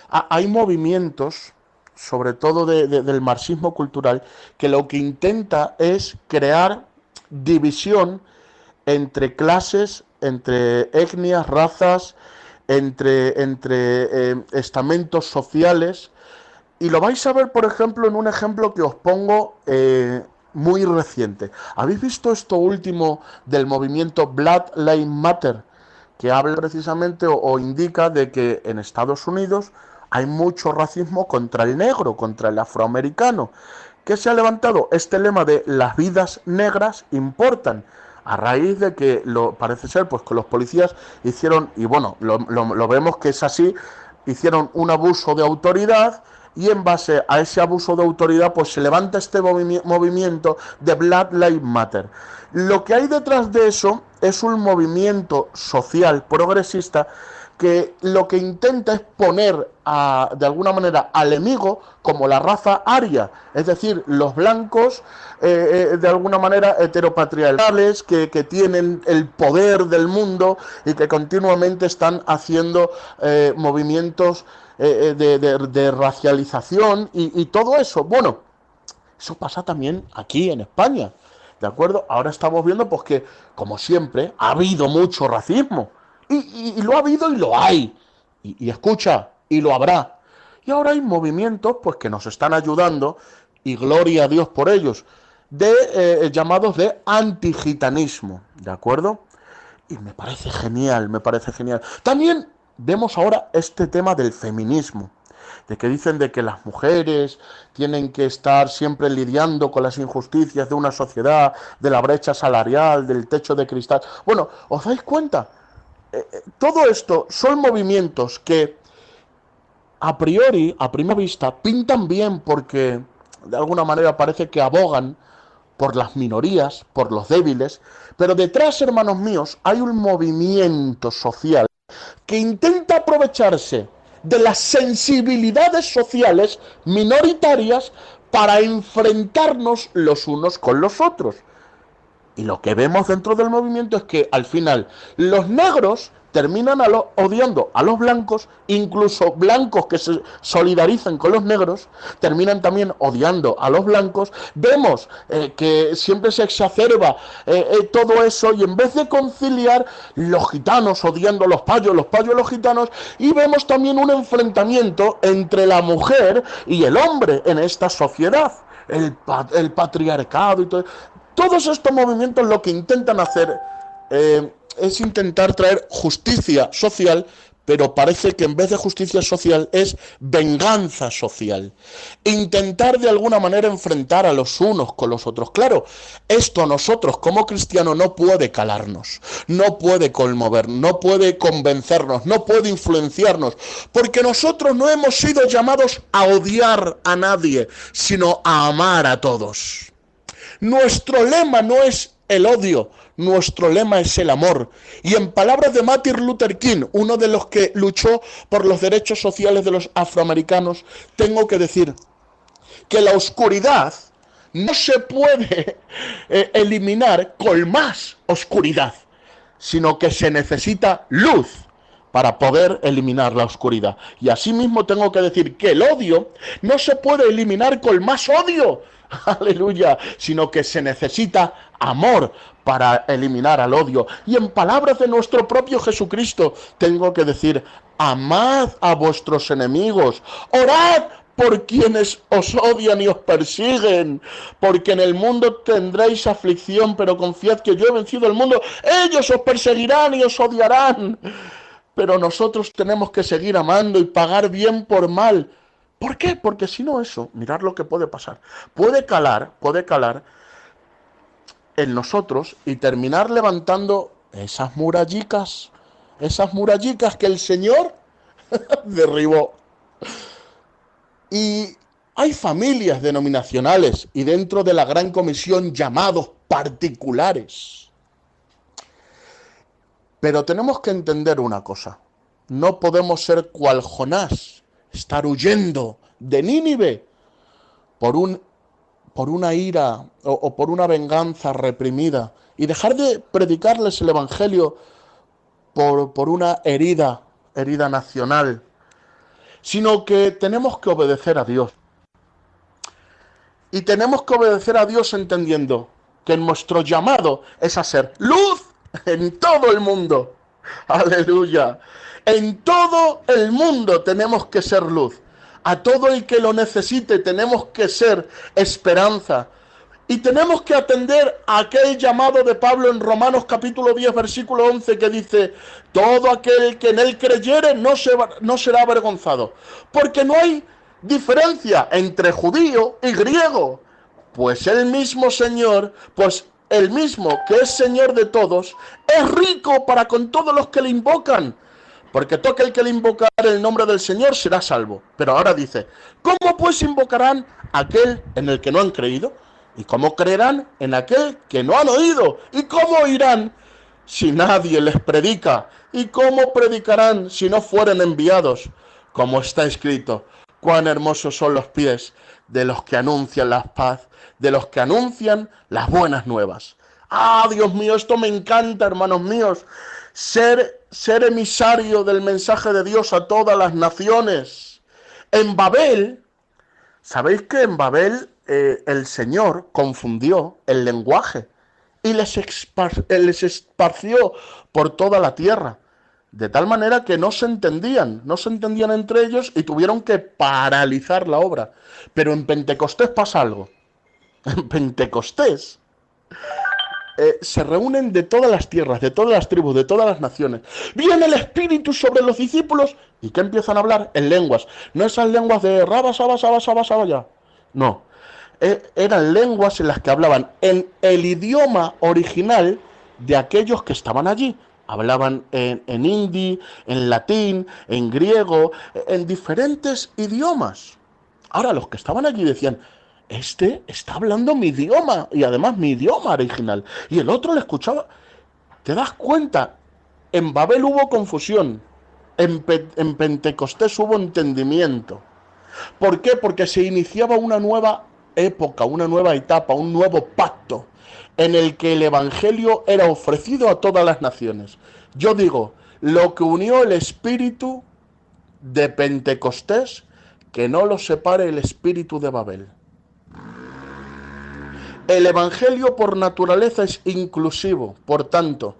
Hay movimientos, sobre todo del marxismo cultural, que lo que intenta es crear división entre clases, entre etnias, razas, entre estamentos sociales. Y lo vais a ver, por ejemplo, en un ejemplo que os pongo muy reciente. ¿Habéis visto esto último del movimiento Black Lives Matter? Que habla precisamente o indica de que en Estados Unidos hay mucho racismo contra el negro, contra el afroamericano. ¿Qué se ha levantado? Este lema de las vidas negras importan, a raíz de que parece ser pues que los policías hicieron, y bueno, lo vemos que es así, hicieron un abuso de autoridad, y en base a ese abuso de autoridad pues se levanta este movimiento de Black Lives Matter. Lo que hay detrás de eso es un movimiento social progresista que lo que intenta es poner de alguna manera al enemigo como la raza aria, es decir, los blancos de alguna manera heteropatriarcales que tienen el poder del mundo y que continuamente están haciendo movimientos de racialización y todo eso. Bueno, eso pasa también aquí en España, ¿de acuerdo? Ahora estamos viendo pues que, como siempre, ha habido mucho racismo. Y lo ha habido y lo hay. Y escucha, y lo habrá. Y ahora hay movimientos pues que nos están ayudando, y gloria a Dios por ellos, llamados de antigitanismo, ¿de acuerdo? Y me parece genial, me parece genial. También vemos ahora este tema del feminismo, de que dicen de que las mujeres tienen que estar siempre lidiando con las injusticias de una sociedad, de la brecha salarial, del techo de cristal. Bueno, ¿os dais cuenta? Todo esto son movimientos que a priori, a primera vista, pintan bien porque de alguna manera parece que abogan por las minorías, por los débiles, pero detrás, hermanos míos, hay un movimiento social que intenta aprovecharse de las sensibilidades sociales minoritarias para enfrentarnos los unos con los otros. Y lo que vemos dentro del movimiento es que al final los negros terminan odiando a los blancos, incluso blancos que se solidarizan con los negros, terminan también odiando a los blancos. Vemos que siempre se exacerba todo eso, y en vez de conciliar, los gitanos odiando a los payos a los gitanos, y vemos también un enfrentamiento entre la mujer y el hombre en esta sociedad, el patriarcado y todo. Todos estos movimientos lo que intentan hacer es intentar traer justicia social, pero parece que en vez de justicia social es venganza social. Intentar de alguna manera enfrentar a los unos con los otros. Claro, esto a nosotros como cristianos no puede calarnos, no puede conmover, no puede convencernos, no puede influenciarnos, porque nosotros no hemos sido llamados a odiar a nadie, sino a amar a todos. Nuestro lema no es el odio, nuestro lema es el amor. Y en palabras de Martin Luther King, uno de los que luchó por los derechos sociales de los afroamericanos, tengo que decir que la oscuridad no se puede eliminar con más oscuridad, sino que se necesita luz para poder eliminar la oscuridad. Y asimismo tengo que decir que el odio no se puede eliminar con más odio, aleluya, sino que se necesita amor para eliminar al odio. Y en palabras de nuestro propio Jesucristo, tengo que decir, amad a vuestros enemigos, orad por quienes os odian y os persiguen, porque en el mundo tendréis aflicción, pero confiad que yo he vencido el mundo. Ellos os perseguirán y os odiarán, pero nosotros tenemos que seguir amando y pagar bien por mal. ¿Por qué? Porque si no eso, mirad lo que puede pasar. Puede calar en nosotros y terminar levantando esas murallicas que el Señor derribó. Y hay familias denominacionales y dentro de la Gran Comisión llamados particulares. Pero tenemos que entender una cosa. No podemos ser cual Jonás, estar huyendo de Nínive por una ira o por una venganza reprimida y dejar de predicarles el Evangelio por una herida nacional, sino que tenemos que obedecer a Dios. Y tenemos que obedecer a Dios entendiendo que nuestro llamado es a ser luz en todo el mundo. Aleluya. En todo el mundo tenemos que ser luz. A todo el que lo necesite tenemos que ser esperanza. Y tenemos que atender a aquel llamado de Pablo en Romanos capítulo 10, versículo 11, que dice: todo aquel que en él creyere no será avergonzado. Porque no hay diferencia entre judío y griego. Pues el mismo Señor, el mismo que es Señor de todos, es rico para con todos los que le invocan. Porque todo aquel que le invocar el nombre del Señor será salvo. Pero ahora dice: ¿cómo pues invocarán aquel en el que no han creído? ¿Y cómo creerán en aquel que no han oído? ¿Y cómo oirán si nadie les predica? ¿Y cómo predicarán si no fueren enviados? Como está escrito: cuán hermosos son los pies de los que anuncian la paz, de los que anuncian las buenas nuevas. ¡Ah, Dios mío! Esto me encanta, hermanos míos. Ser emisario del mensaje de Dios a todas las naciones. En Babel, ¿sabéis que en Babel el Señor confundió el lenguaje y les esparció por toda la tierra? De tal manera que no se entendían entre ellos y tuvieron que paralizar la obra. Pero en Pentecostés pasa algo. En Pentecostés se reúnen de todas las tierras, de todas las tribus, de todas las naciones. Viene el Espíritu sobre los discípulos y ¿qué empiezan a hablar? En lenguas. No esas lenguas de raba, saba, saba, saba, saba, ya. No. Eran lenguas en las que hablaban en el idioma original de aquellos que estaban allí. Hablaban en hindi, en latín, en griego, en diferentes idiomas. Ahora los que estaban allí decían: este está hablando mi idioma, y además mi idioma original. Y el otro le escuchaba. ¿Te das cuenta? En Babel hubo confusión. En Pentecostés hubo entendimiento. ¿Por qué? Porque se iniciaba una nueva época, una nueva etapa, un nuevo pacto en el que el Evangelio era ofrecido a todas las naciones. Yo digo, lo que unió el espíritu de Pentecostés, que no lo separe el espíritu de Babel. El Evangelio por naturaleza es inclusivo, por tanto,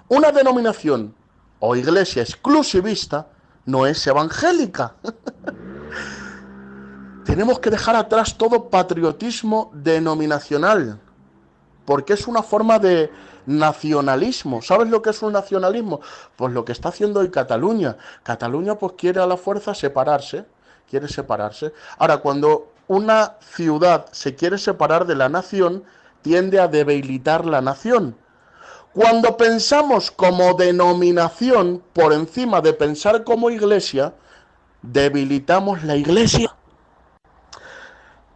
una denominación o iglesia exclusivista no es evangélica. Tenemos que dejar atrás todo patriotismo denominacional, porque es una forma de nacionalismo. ¿Sabes lo que es un nacionalismo? Pues lo que está haciendo hoy Cataluña. Cataluña pues quiere a la fuerza separarse, quiere separarse. Ahora, cuando una ciudad se quiere separar de la nación, tiende a debilitar la nación. Cuando pensamos como denominación por encima de pensar como iglesia, debilitamos la iglesia.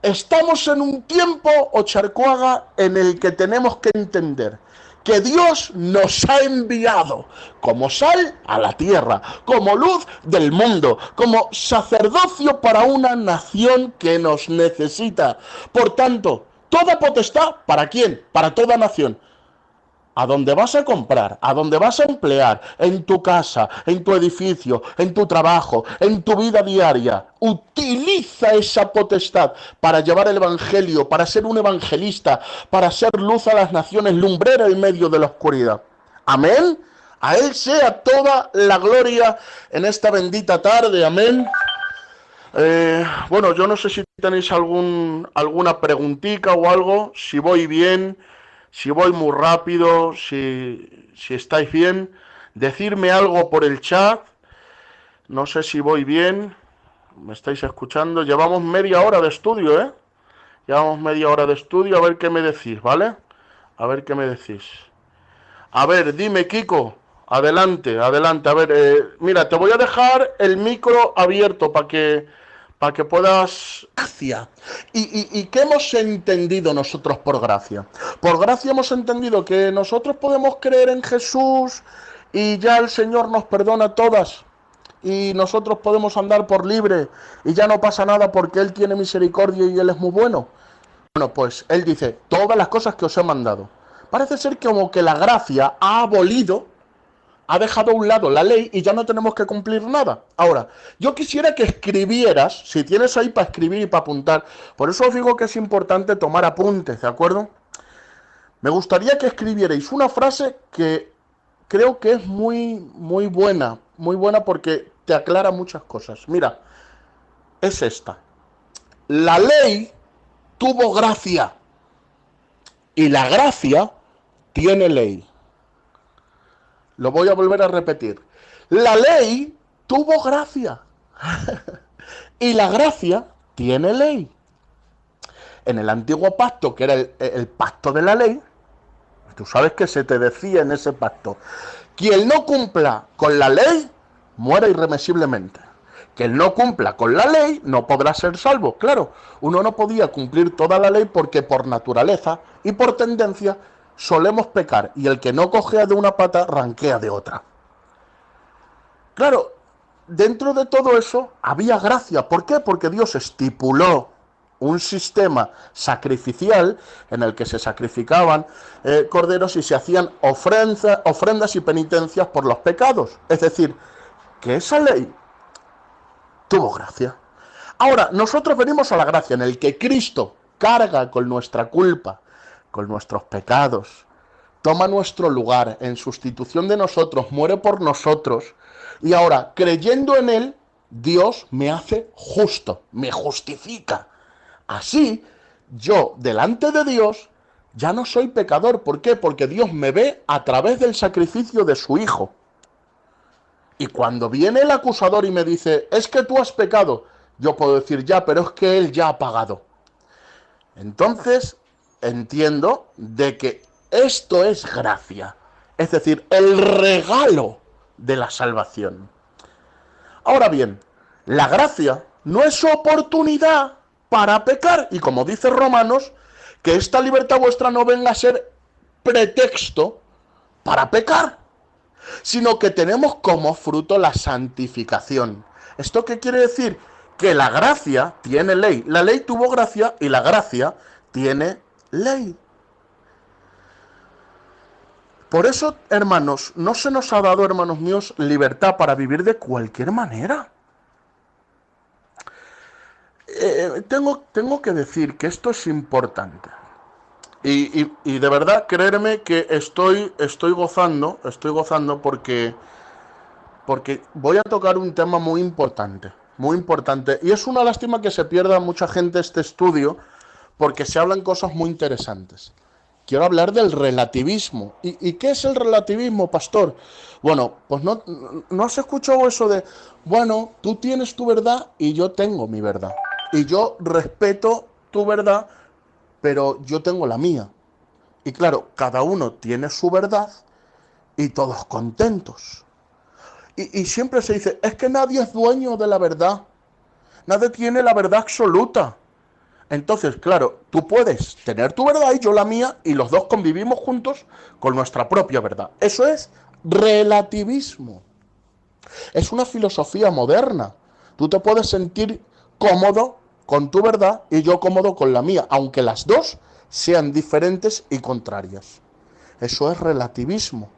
Estamos en un tiempo, Ocharcoaga, en el que tenemos que entender que Dios nos ha enviado como sal a la tierra, como luz del mundo, como sacerdocio para una nación que nos necesita. Por tanto, toda potestad, ¿para quién? Para toda nación. A dónde vas a comprar, a dónde vas a emplear, en tu casa, en tu edificio, en tu trabajo, en tu vida diaria. Utiliza esa potestad para llevar el evangelio, para ser un evangelista, para ser luz a las naciones, lumbrera en medio de la oscuridad. Amén. A Él sea toda la gloria en esta bendita tarde. Amén. Bueno, yo no sé si tenéis alguna preguntita o algo, si voy bien. Si voy muy rápido, si estáis bien, decirme algo por el chat. No sé si voy bien. ¿Me estáis escuchando? Llevamos media hora de estudio, ¿eh? Llevamos media hora de estudio, a ver qué me decís, ¿vale? A ver qué me decís. A ver, dime, Kiko. Adelante, adelante. A ver, mira, te voy a dejar el micro abierto para que puedas... Gracia. ¿Y qué hemos entendido nosotros por gracia? Por gracia hemos entendido que nosotros podemos creer en Jesús y ya el Señor nos perdona todas. Y nosotros podemos andar por libre y ya no pasa nada porque Él tiene misericordia y Él es muy bueno. Bueno, pues Él dice, todas las cosas que os he mandado. Parece ser como que la gracia ha abolido, ha dejado a un lado la ley y ya no tenemos que cumplir nada. Ahora, yo quisiera que escribieras, si tienes ahí para escribir y para apuntar, por eso os digo que es importante tomar apuntes, ¿de acuerdo? Me gustaría que escribierais una frase que creo que es muy buena porque te aclara muchas cosas. Mira, es esta. La ley tuvo gracia y la gracia tiene ley. Lo voy a volver a repetir. La ley tuvo gracia y la gracia tiene ley. En el antiguo pacto, que era el pacto de la ley, tú sabes que se te decía en ese pacto, quien no cumpla con la ley, muera irremisiblemente. Quien no cumpla con la ley no podrá ser salvo. Claro, uno no podía cumplir toda la ley porque por naturaleza y por tendencia solemos pecar y el que no cojea de una pata ranquea de otra. Claro, dentro de todo eso había gracia. ¿Por qué? Porque Dios estipuló un sistema sacrificial en el que se sacrificaban corderos y se hacían ofrendas y penitencias por los pecados. Es decir, que esa ley tuvo gracia. Ahora, nosotros venimos a la gracia en el que Cristo carga con nuestra culpa, con nuestros pecados, toma nuestro lugar en sustitución de nosotros, muere por nosotros, y ahora, creyendo en Él, Dios me hace justo, me justifica. Así, yo, delante de Dios, ya no soy pecador. ¿Por qué? Porque Dios me ve a través del sacrificio de su Hijo. Y cuando viene el acusador y me dice, es que tú has pecado, yo puedo decir, ya, pero es que Él ya ha pagado. Entonces, entiendo de que esto es gracia. Es decir, el regalo de la salvación. Ahora bien, la gracia no es oportunidad para pecar. Y como dice Romanos, que esta libertad vuestra no venga a ser pretexto para pecar, sino que tenemos como fruto la santificación. ¿Esto qué quiere decir? que la gracia tiene ley. La ley tuvo gracia y la gracia tiene ley. Por eso, hermanos, no se nos ha dado, hermanos míos, libertad para vivir de cualquier manera. Tengo que decir que esto es importante. Y de verdad, creerme que estoy gozando porque voy a tocar un tema muy importante. Muy importante. Y es una lástima que se pierda mucha gente este estudio, porque se hablan cosas muy interesantes. Quiero hablar del relativismo. ¿Y qué es el relativismo, pastor? Bueno, pues no has escuchado eso de, bueno, tú tienes tu verdad y yo tengo mi verdad. Y yo respeto tu verdad, pero yo tengo la mía. Y claro, cada uno tiene su verdad y todos contentos. Y siempre se dice, es que nadie es dueño de la verdad. Nadie tiene la verdad absoluta. Entonces, claro, tú puedes tener tu verdad y yo la mía, y los dos convivimos juntos con nuestra propia verdad. Eso es relativismo. Es una filosofía moderna. Tú te puedes sentir cómodo con tu verdad y yo cómodo con la mía, aunque las dos sean diferentes y contrarias. Eso es relativismo.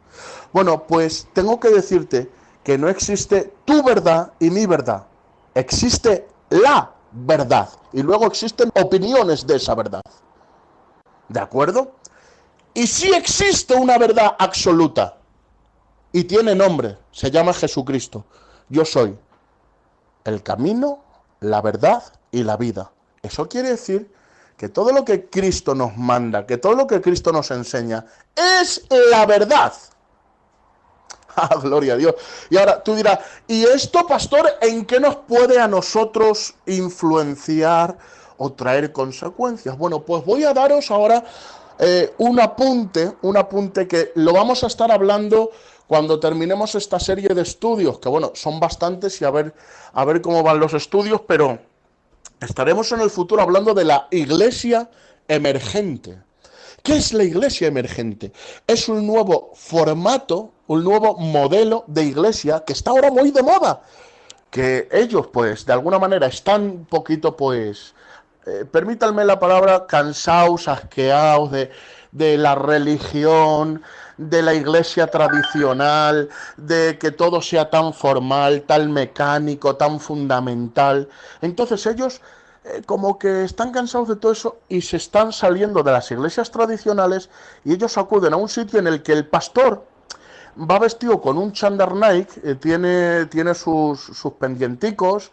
Bueno, pues tengo que decirte que no existe tu verdad y mi verdad. Existe la verdad. Y luego existen opiniones de esa verdad. ¿De acuerdo? Y sí existe una verdad absoluta. Y tiene nombre. Se llama Jesucristo. Yo soy el camino, la verdad y la vida. Eso quiere decir que todo lo que Cristo nos manda, que todo lo que Cristo nos enseña, es la verdad. ¡Ah, gloria a Dios! Y ahora tú dirás, ¿y esto, pastor, en qué nos puede a nosotros influenciar o traer consecuencias? Bueno, pues voy a daros ahora un apunte que lo vamos a estar hablando cuando terminemos esta serie de estudios, que bueno, son bastantes y a ver cómo van los estudios, pero estaremos en el futuro hablando de la iglesia emergente. ¿Qué es la iglesia emergente? Es un nuevo formato, un nuevo modelo de iglesia que está ahora muy de moda. Que ellos, pues, de alguna manera están un poquito, pues, permítanme la palabra, cansados, asqueados de la religión, de la iglesia tradicional, de que todo sea tan formal, tan mecánico, tan fundamental. Entonces ellos como que están cansados de todo eso y se están saliendo de las iglesias tradicionales y ellos acuden a un sitio en el que el pastor va vestido con un chándal Nike, tiene sus pendienticos,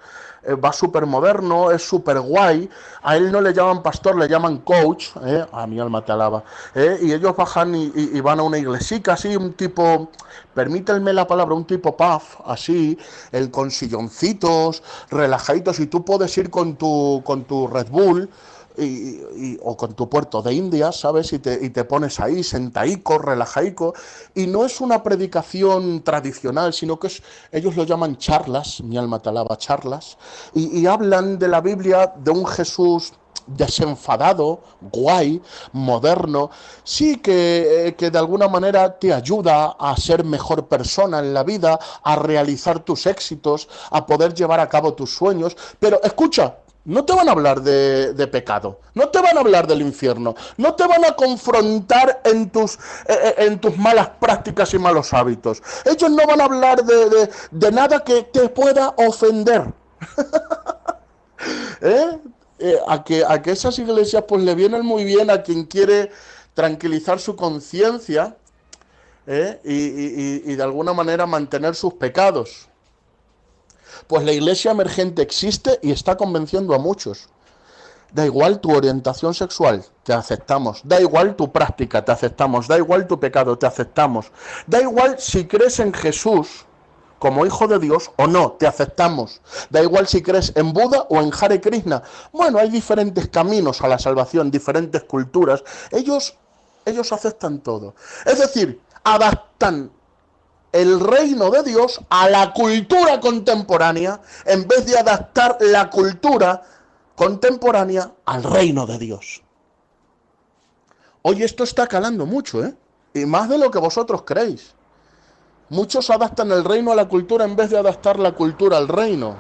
va súper moderno, es súper guay. A él no le llaman pastor, le llaman coach, a mi alma te alaba. Y ellos bajan y van a una iglesica así, un tipo, permítanme la palabra, un tipo puff, así, con silloncitos, relajaditos, y tú puedes ir con tu Red Bull, o con tu puerto de India, ¿sabes? Y te pones ahí, sentaico, relajaico, y no es una predicación tradicional, sino que ellos lo llaman charlas, mi alma te alaba, charlas, y hablan de la Biblia, de un Jesús desenfadado, guay, moderno, sí que de alguna manera te ayuda a ser mejor persona en la vida, a realizar tus éxitos, a poder llevar a cabo tus sueños, pero escucha, no te van a hablar de pecado, no te van a hablar del infierno, no te van a confrontar en tus malas prácticas y malos hábitos. Ellos no van a hablar de nada que te pueda ofender. A que esas iglesias pues le vienen muy bien a quien quiere tranquilizar su conciencia, y de alguna manera mantener sus pecados. Pues la iglesia emergente existe y está convenciendo a muchos. Da igual tu orientación sexual, te aceptamos. Da igual tu práctica, te aceptamos. Da igual tu pecado, te aceptamos. Da igual si crees en Jesús como hijo de Dios o no, te aceptamos. Da igual si crees en Buda o en Hare Krishna. Bueno, hay diferentes caminos a la salvación, diferentes culturas. Ellos aceptan todo. Es decir, adaptan el reino de Dios a la cultura contemporánea en vez de adaptar la cultura contemporánea al reino de Dios. Hoy esto está calando mucho, y más de lo que vosotros creéis. Muchos adaptan el reino a la cultura en vez de adaptar la cultura al reino.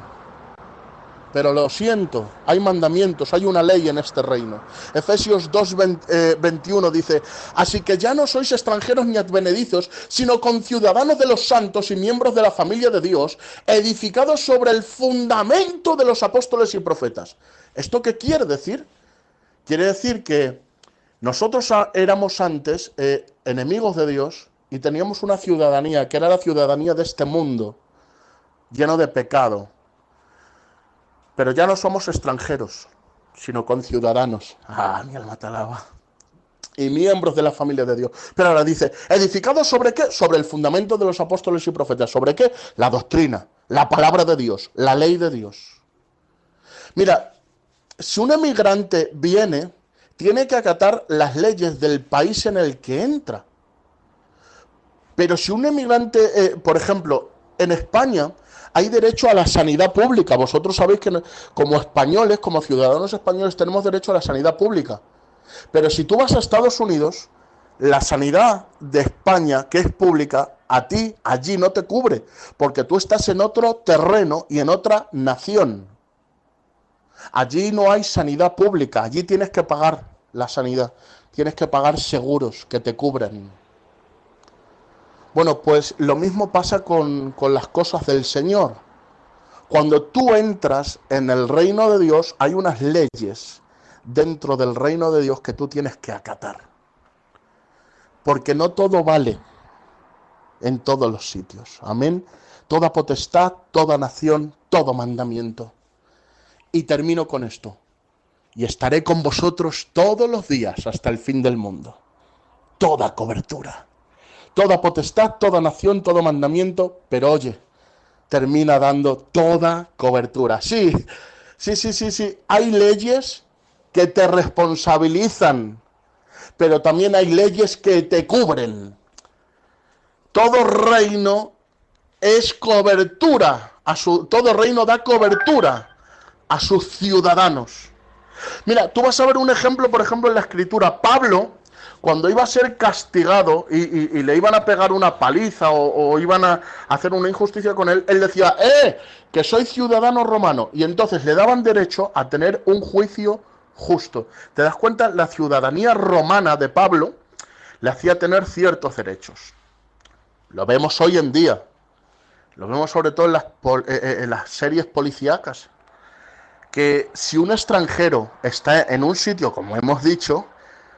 Pero lo siento, hay mandamientos, hay una ley en este reino. Efesios 2:21 dice: así que ya no sois extranjeros ni advenedizos, sino conciudadanos de los santos y miembros de la familia de Dios, edificados sobre el fundamento de los apóstoles y profetas. ¿Esto qué quiere decir? Quiere decir que nosotros éramos antes enemigos de Dios y teníamos una ciudadanía que era la ciudadanía de este mundo, lleno de pecado. Pero ya no somos extranjeros, sino conciudadanos. Ah, mi alma te alaba. Y miembros de la familia de Dios. Pero ahora dice, ¿edificados sobre qué? Sobre el fundamento de los apóstoles y profetas. ¿Sobre qué? La doctrina, la palabra de Dios, la ley de Dios. Mira, si un emigrante viene, tiene que acatar las leyes del país en el que entra. Pero si un emigrante, por ejemplo, en España hay derecho a la sanidad pública. Vosotros sabéis que como españoles, como ciudadanos españoles, tenemos derecho a la sanidad pública. Pero si tú vas a Estados Unidos, la sanidad de España, que es pública, a ti allí no te cubre, porque tú estás en otro terreno y en otra nación. Allí no hay sanidad pública, allí tienes que pagar la sanidad, tienes que pagar seguros que te cubren. Bueno, pues lo mismo pasa con las cosas del Señor. Cuando tú entras en el reino de Dios, hay unas leyes dentro del reino de Dios que tú tienes que acatar. Porque no todo vale en todos los sitios. Amén. Toda potestad, toda nación, todo mandamiento. Y termino con esto. Y estaré con vosotros todos los días hasta el fin del mundo. Toda cobertura. Toda potestad, toda nación, todo mandamiento, pero oye, termina dando toda cobertura. Sí, hay leyes que te responsabilizan, pero también hay leyes que te cubren. Todo reino es cobertura, todo reino da cobertura a sus ciudadanos. Mira, tú vas a ver un ejemplo, por ejemplo, en la Escritura. Pablo, cuando iba a ser castigado y le iban a pegar una paliza o iban a hacer una injusticia con él, él decía, que soy ciudadano romano. Y entonces le daban derecho a tener un juicio justo. ¿Te das cuenta? La ciudadanía romana de Pablo le hacía tener ciertos derechos. Lo vemos hoy en día. Lo vemos sobre todo en las series policíacas. Que si un extranjero está en un sitio, como hemos dicho,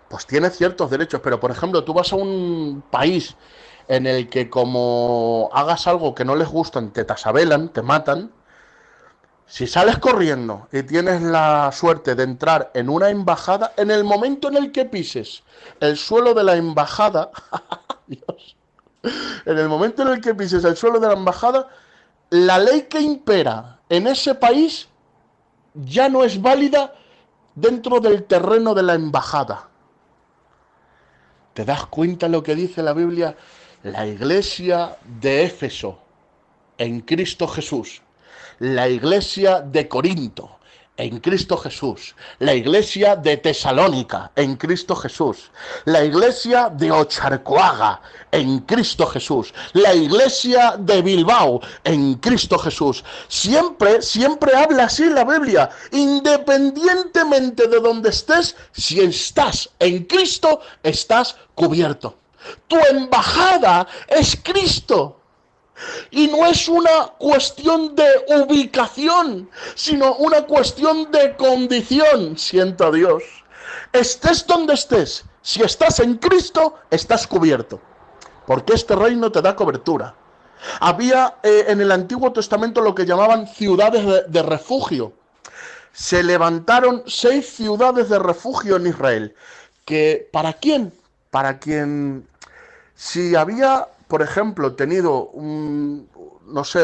pues tiene ciertos derechos, pero por ejemplo, tú vas a un país en el que como hagas algo que no les gusta, te tasabelan, te matan. Si sales corriendo y tienes la suerte de entrar en una embajada, en el momento en el que pises el suelo de la embajada, Dios, en el momento en el que pises el suelo de la embajada, la ley que impera en ese país ya no es válida dentro del terreno de la embajada. ¿Te das cuenta lo que dice la Biblia? La iglesia de Éfeso, en Cristo Jesús. La iglesia de Corinto, en Cristo Jesús. La iglesia de Tesalónica, en Cristo Jesús. La iglesia de Ocharcoaga, en Cristo Jesús. La iglesia de Bilbao, en Cristo Jesús. Siempre habla así la Biblia. Independientemente de donde estés, si estás en Cristo, estás cubierto. Tu embajada es Cristo. Y no es una cuestión de ubicación, sino una cuestión de condición, siento a Dios. Estés donde estés, si estás en Cristo, estás cubierto. Porque este reino te da cobertura. Había en el Antiguo Testamento lo que llamaban ciudades de refugio. Se levantaron 6 ciudades de refugio en Israel. ¿Para quién? Para quien, si había, por ejemplo, tenido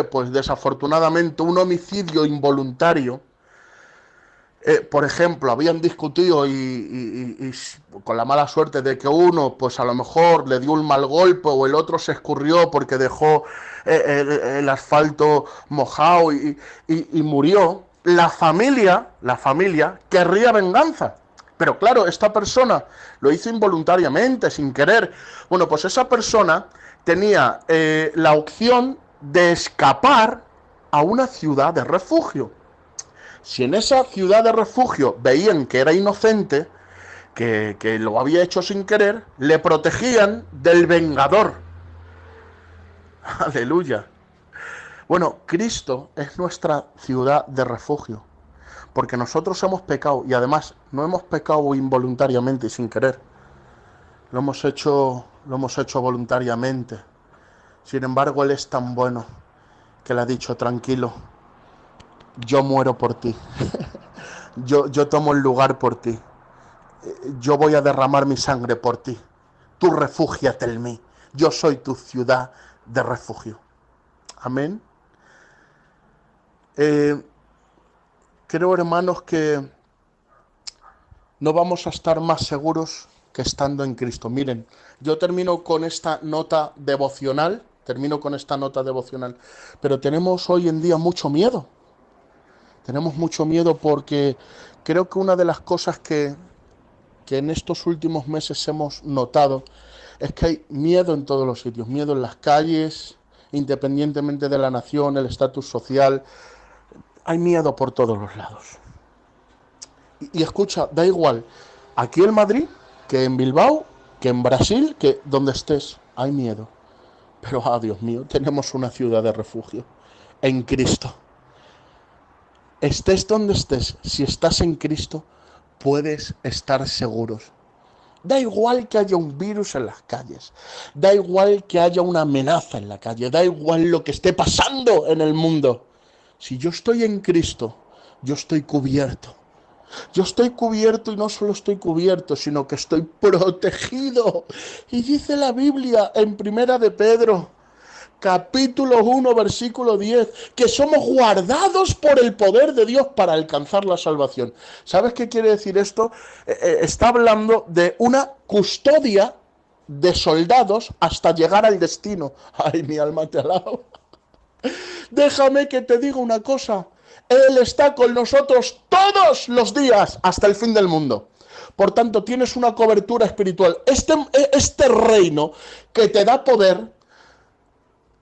pues desafortunadamente un homicidio involuntario, por ejemplo, habían discutido y con la mala suerte de que uno, pues a lo mejor le dio un mal golpe o el otro se escurrió porque dejó el asfalto mojado y murió, la familia querría venganza. Pero claro, esta persona lo hizo involuntariamente, sin querer. Bueno, pues esa persona tenía la opción de escapar a una ciudad de refugio. Si en esa ciudad de refugio veían que era inocente, que lo había hecho sin querer, le protegían del vengador. Aleluya. Bueno, Cristo es nuestra ciudad de refugio, porque nosotros hemos pecado, y además no hemos pecado involuntariamente y sin querer. Lo hemos hecho voluntariamente. Sin embargo, Él es tan bueno que le ha dicho: tranquilo, yo muero por ti. yo tomo el lugar por ti. Yo voy a derramar mi sangre por ti. Tú refúgiate en mí. Yo soy tu ciudad de refugio. Amén. Creo, hermanos, que no vamos a estar más seguros que estando en Cristo. Miren, yo termino con esta nota devocional, pero tenemos hoy en día mucho miedo. Tenemos mucho miedo porque creo que una de las cosas que en estos últimos meses hemos notado es que hay miedo en todos los sitios, miedo en las calles, independientemente de la nación, el estatus social, hay miedo por todos los lados. Y escucha, da igual, aquí en Madrid, que en Bilbao, que en Brasil, que donde estés, hay miedo. Pero, Dios mío, tenemos una ciudad de refugio, en Cristo. Estés donde estés, si estás en Cristo, puedes estar seguros. Da igual que haya un virus en las calles, da igual que haya una amenaza en la calle, da igual lo que esté pasando en el mundo. Si yo estoy en Cristo, yo estoy cubierto. Yo estoy cubierto, y no solo estoy cubierto, sino que estoy protegido. Y dice la Biblia en Primera de Pedro, capítulo 1, versículo 10, que somos guardados por el poder de Dios para alcanzar la salvación. ¿Sabes qué quiere decir esto? Está hablando de una custodia de soldados hasta llegar al destino. Ay, mi alma te alaba. Déjame que te diga una cosa. Él está con nosotros todos los días hasta el fin del mundo. Por tanto, tienes una cobertura espiritual. Este reino que te da poder,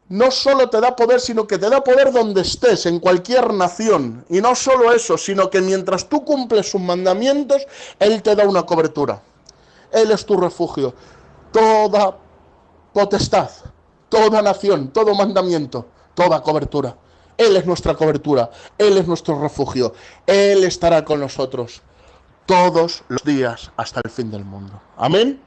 no solo te da poder, sino que te da poder donde estés, en cualquier nación. Y no solo eso, sino que mientras tú cumples sus mandamientos, Él te da una cobertura. Él es tu refugio. Toda potestad, toda nación, todo mandamiento, toda cobertura. Él es nuestra cobertura, Él es nuestro refugio. Él estará con nosotros todos los días hasta el fin del mundo. Amén.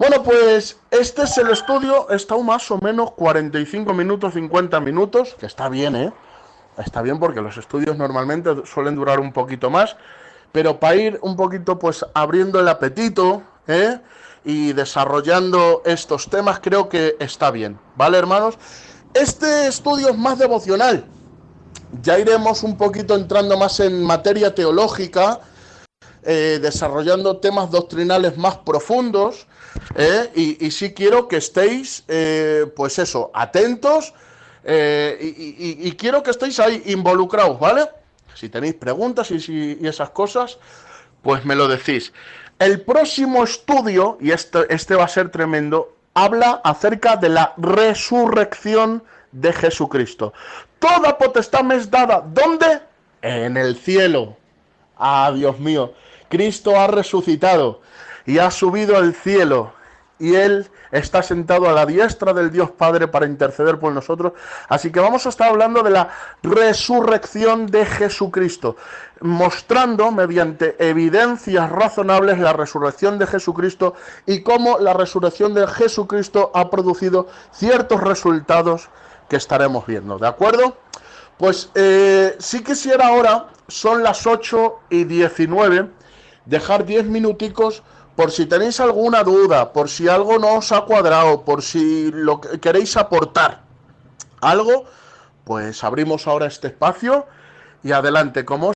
Bueno, pues este es el estudio, está más o menos 45 minutos, 50 minutos, que está bien, ¿eh? Está bien porque los estudios normalmente suelen durar un poquito más, pero para ir un poquito pues abriendo el apetito, y desarrollando estos temas, creo que está bien, ¿vale, hermanos? Este estudio es más devocional, ya iremos un poquito entrando más en materia teológica, desarrollando temas doctrinales más profundos, y sí quiero que estéis, pues eso, atentos, y quiero que estéis ahí involucrados, ¿vale? Si tenéis preguntas y esas cosas, pues me lo decís. El próximo estudio, y este va a ser tremendo, habla acerca de la resurrección de Jesucristo. Toda potestad me es dada, ¿dónde? En el cielo. Dios mío, Cristo ha resucitado y ha subido al cielo, y Él está sentado a la diestra del Dios Padre para interceder por nosotros. Así que vamos a estar hablando de la resurrección de Jesucristo, mostrando mediante evidencias razonables la resurrección de Jesucristo y cómo la resurrección de Jesucristo ha producido ciertos resultados que estaremos viendo, ¿de acuerdo? Pues sí quisiera ahora, son las 8:19, dejar 10 minuticos por si tenéis alguna duda, por si algo no os ha cuadrado, por si lo que queréis aportar algo, pues abrimos ahora este espacio y adelante. Como